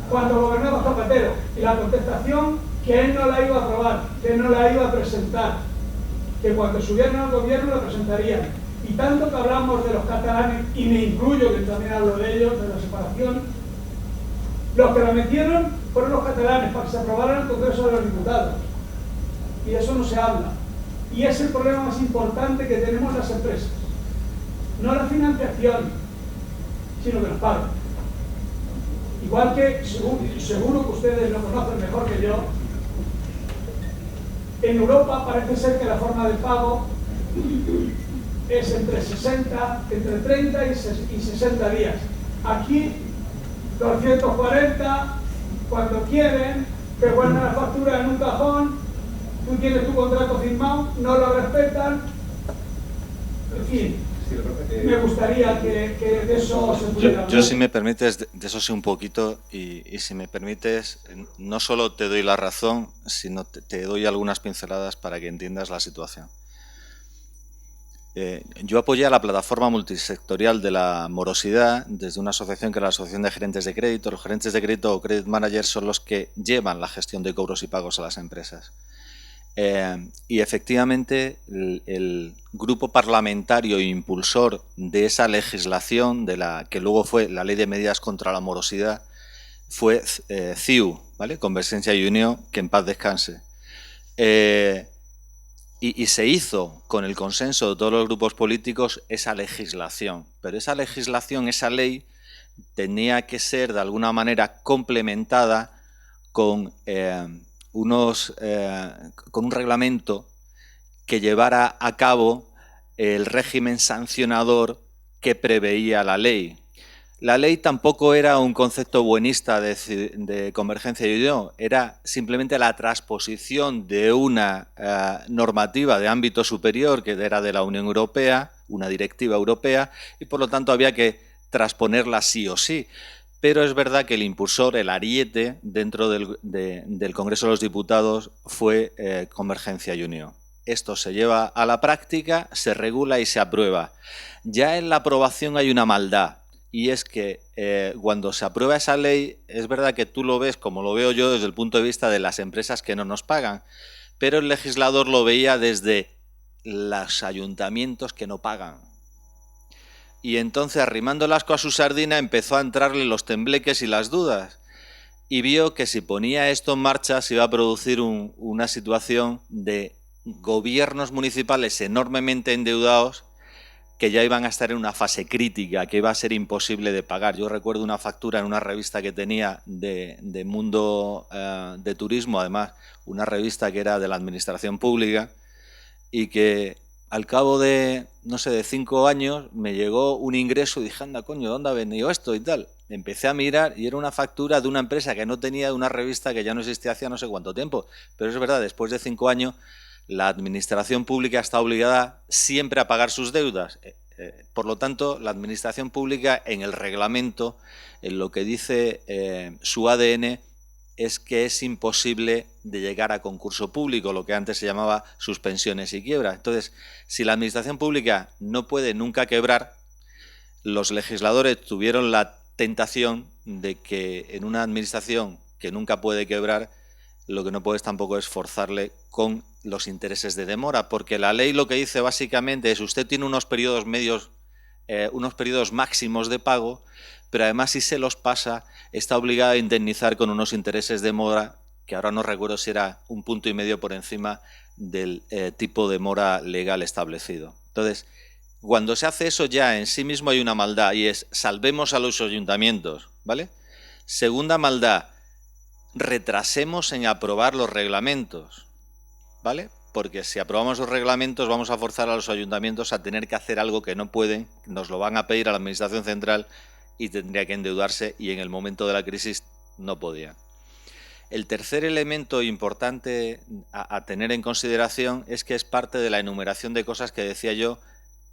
Cuando gobernaba Zapatero. Y la contestación, que él no la iba a aprobar, que él no la iba a presentar, que cuando subieran al gobierno la presentarían. Y tanto que hablamos de los catalanes, y me incluyo, que también hablo de ellos, de la separación, los que la metieron fueron los catalanes para que se aprobara en el Congreso de los Diputados. Y de eso no se habla. Y es el problema más importante que tenemos las empresas. No la financiación, sino que nos pagan. Igual que, seguro que ustedes lo conocen mejor que yo, en Europa parece ser que la forma de pago es entre 30 y 60 días. Aquí, 240, cuando quieren, te guardan la factura en un cajón, tú tienes tu contrato firmado, no lo respetan, en fin. Me gustaría que de eso se pudiera hablar. Yo, si me permites, de eso sé un poquito y si me permites, no solo te doy la razón, sino te doy algunas pinceladas para que entiendas la situación. Yo apoyé a la plataforma multisectorial de la morosidad desde una asociación que era la Asociación de Gerentes de Crédito. Los gerentes de crédito o credit managers son los que llevan la gestión de cobros y pagos a las empresas. Y efectivamente el grupo parlamentario e impulsor de esa legislación, de la que luego fue la Ley de Medidas contra la Morosidad, fue CiU, ¿vale? Convergencia y Unió, que en paz descanse. Y se hizo con el consenso de todos los grupos políticos esa legislación. Pero esa legislación, esa ley, tenía que ser de alguna manera complementada con con un reglamento que llevara a cabo el régimen sancionador que preveía la ley. La ley tampoco era un concepto buenista de convergencia y unión, era simplemente la transposición de una normativa de ámbito superior que era de la Unión Europea, una directiva europea, y por lo tanto había que transponerla sí o sí. Pero es verdad que el impulsor, el ariete dentro del Congreso de los Diputados fue Convergencia y Unió. Esto se lleva a la práctica, se regula y se aprueba. Ya en la aprobación hay una maldad, y es que cuando se aprueba esa ley, es verdad que tú lo ves, como lo veo yo, desde el punto de vista de las empresas que no nos pagan, pero el legislador lo veía desde los ayuntamientos que no pagan. Y entonces, arrimando el asco a su sardina, empezó a entrarle los tembleques y las dudas. Y vio que si ponía esto en marcha se iba a producir una situación de gobiernos municipales enormemente endeudados que ya iban a estar en una fase crítica, que iba a ser imposible de pagar. Yo recuerdo una factura en una revista que tenía de mundo de turismo, además, una revista que era de la administración pública, y que al cabo de, no sé, de 5 años me llegó un ingreso y dije, anda, coño, ¿dónde ha venido esto y tal? Empecé a mirar y era una factura de una empresa que no tenía, de una revista que ya no existía hacía no sé cuánto tiempo. Pero es verdad, después de 5 años, la administración pública está obligada siempre a pagar sus deudas. Por lo tanto, la administración pública en el reglamento, en lo que dice su ADN, es que es imposible de llegar a concurso público, lo que antes se llamaba suspensiones y quiebra. Entonces, si la administración pública no puede nunca quebrar, los legisladores tuvieron la tentación de que en una administración que nunca puede quebrar, lo que no puedes tampoco es forzarle con los intereses de demora, porque la ley lo que dice básicamente es usted tiene unos periodos medios, unos periodos máximos de pago, pero además si se los pasa está obligada a indemnizar con unos intereses de mora, que ahora no recuerdo si era 1,5 puntos por encima del tipo de mora legal establecido. Entonces, cuando se hace eso ya en sí mismo hay una maldad y es salvemos a los ayuntamientos, ¿vale? Segunda maldad, retrasemos en aprobar los reglamentos, ¿vale? Porque si aprobamos los reglamentos vamos a forzar a los ayuntamientos a tener que hacer algo que no pueden, nos lo van a pedir a la Administración Central y tendría que endeudarse y en el momento de la crisis no podía. El tercer elemento importante a tener en consideración es que es parte de la enumeración de cosas que decía yo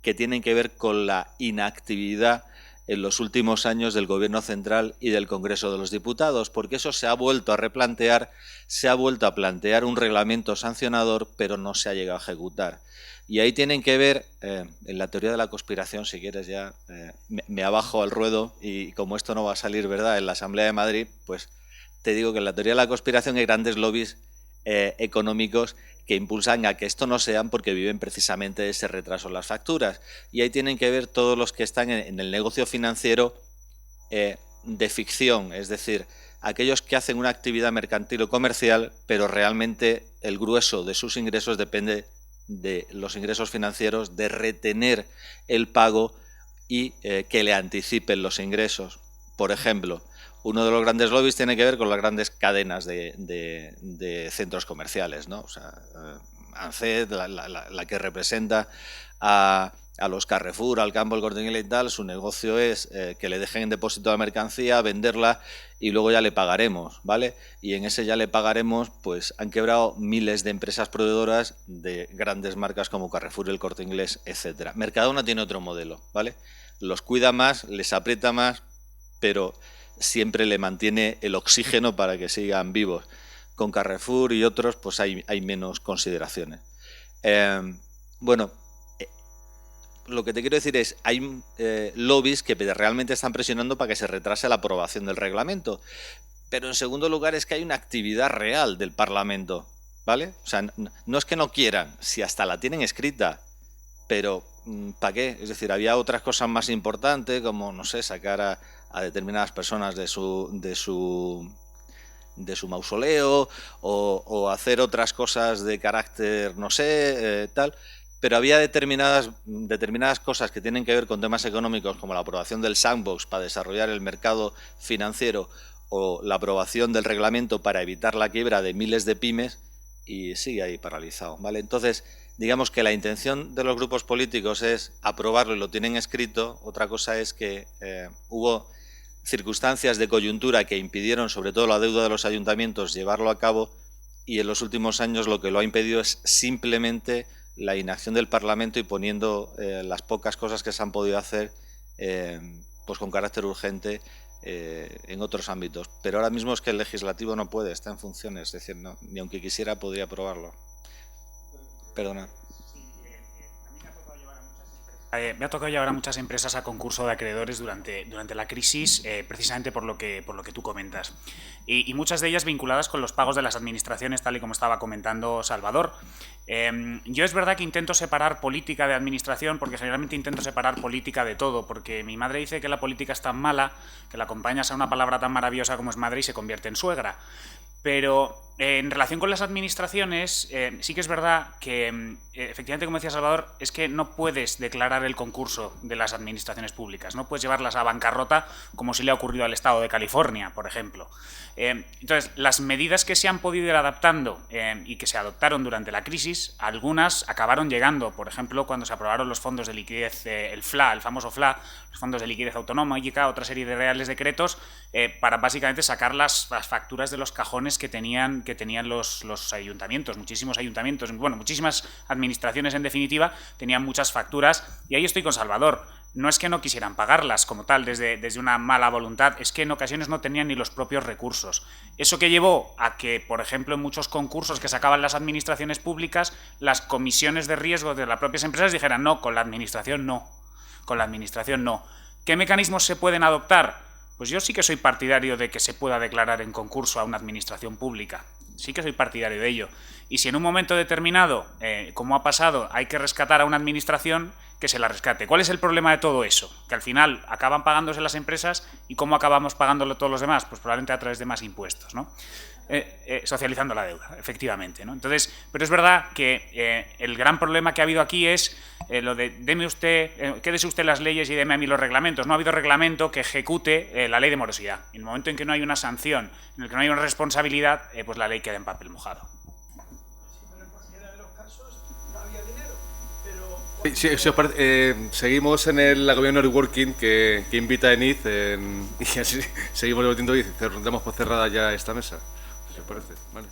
que tienen que ver con la inactividad en los últimos años del Gobierno Central y del Congreso de los Diputados, porque eso se ha vuelto a replantear, se ha vuelto a plantear un reglamento sancionador, pero no se ha llegado a ejecutar. Y ahí tienen que ver, en la teoría de la conspiración, si quieres ya me abajo al ruedo, y como esto no va a salir, ¿verdad?, en la Asamblea de Madrid, pues te digo que en la teoría de la conspiración hay grandes lobbies económicos que impulsan a que esto no sean porque viven precisamente de ese retraso en las facturas. Y ahí tienen que ver todos los que están en el negocio financiero de ficción, es decir, aquellos que hacen una actividad mercantil o comercial, pero realmente el grueso de sus ingresos depende de los ingresos financieros, de retener el pago y que le anticipen los ingresos. Por ejemplo, uno de los grandes lobbies tiene que ver con las grandes cadenas de centros comerciales, ¿no? O sea, ANCED, la que representa a los Carrefour, al Campo, el Corte Inglés y tal, su negocio es que le dejen en depósito la mercancía, venderla y luego ya le pagaremos, ¿vale? Y en ese ya le pagaremos, pues han quebrado miles de empresas proveedoras de grandes marcas como Carrefour, el Corte Inglés, etcétera. Mercadona tiene otro modelo, ¿vale? Los cuida más, les aprieta más, pero siempre le mantiene el oxígeno para que sigan vivos. Con Carrefour y otros, pues hay menos consideraciones. Bueno, lo que te quiero decir es, hay lobbies que realmente están presionando para que se retrase la aprobación del reglamento. Pero en segundo lugar es que hay una actividad real del Parlamento, ¿vale? O sea, no es que no quieran, si hasta la tienen escrita, pero ¿para qué? Es decir, había otras cosas más importantes, como, no sé, sacar a determinadas personas de su mausoleo o hacer otras cosas de carácter, no sé, tal. Pero había determinadas cosas que tienen que ver con temas económicos, como la aprobación del sandbox para desarrollar el mercado financiero o la aprobación del reglamento para evitar la quiebra de miles de pymes, y sigue ahí paralizado, ¿vale? Entonces, digamos que la intención de los grupos políticos es aprobarlo y lo tienen escrito. Otra cosa es que hubo circunstancias de coyuntura que impidieron, sobre todo la deuda de los ayuntamientos, llevarlo a cabo, y en los últimos años lo que lo ha impedido es simplemente la inacción del Parlamento y poniendo las pocas cosas que se han podido hacer pues con carácter urgente en otros ámbitos. Pero ahora mismo es que el legislativo no puede, está en funciones, es decir, no, ni aunque quisiera podría aprobarlo. Perdona. Me ha tocado llevar a muchas empresas a concurso de acreedores durante la crisis, precisamente por lo que tú comentas. Y muchas de ellas vinculadas con los pagos de las administraciones, tal y como estaba comentando Salvador. Yo es verdad que intento separar política de administración, porque generalmente intento separar política de todo, porque mi madre dice que la política es tan mala, que la acompañas a una palabra tan maravillosa como es madre y se convierte en suegra. Pero en relación con las administraciones, sí que es verdad que, efectivamente, como decía Salvador, es que no puedes declarar el concurso de las administraciones públicas, no puedes llevarlas a bancarrota como si le ha ocurrido al Estado de California, por ejemplo. Entonces, las medidas que se han podido ir adaptando y que se adoptaron durante la crisis, algunas acabaron llegando, por ejemplo, cuando se aprobaron los fondos de liquidez, el FLA, el famoso FLA, los fondos de liquidez autonómica, otra serie de reales decretos, para básicamente sacar las facturas de los cajones que tenían los ayuntamientos, muchísimos ayuntamientos, bueno, muchísimas administraciones en definitiva, tenían muchas facturas, y ahí estoy con Salvador. No es que no quisieran pagarlas como tal desde una mala voluntad, es que en ocasiones no tenían ni los propios recursos. Eso que llevó a que, por ejemplo, en muchos concursos que sacaban las administraciones públicas, las comisiones de riesgo de las propias empresas dijeran no, con la administración no, con la administración no. ¿Qué mecanismos se pueden adoptar? Pues yo sí que soy partidario de que se pueda declarar en concurso a una administración pública. Sí que soy partidario de ello. Y si en un momento determinado, como ha pasado, hay que rescatar a una administración, que se la rescate. ¿Cuál es el problema de todo eso? Que al final acaban pagándose las empresas, y ¿cómo acabamos pagándolo todos los demás? Pues probablemente a través de más impuestos, ¿no? Socializando la deuda, efectivamente, ¿no? Entonces, pero es verdad que el gran problema que ha habido aquí es lo de quédese usted las leyes y deme a mí los reglamentos. No ha habido reglamento que ejecute la ley de morosidad. En el momento en que no hay una sanción, en el que no hay una responsabilidad, pues la ley queda en papel mojado. Sí, si os parece, seguimos en la Governor Working que invita a Eniz y así seguimos debatiendo y cerramos por cerrada ya esta mesa, si os parece. Vale.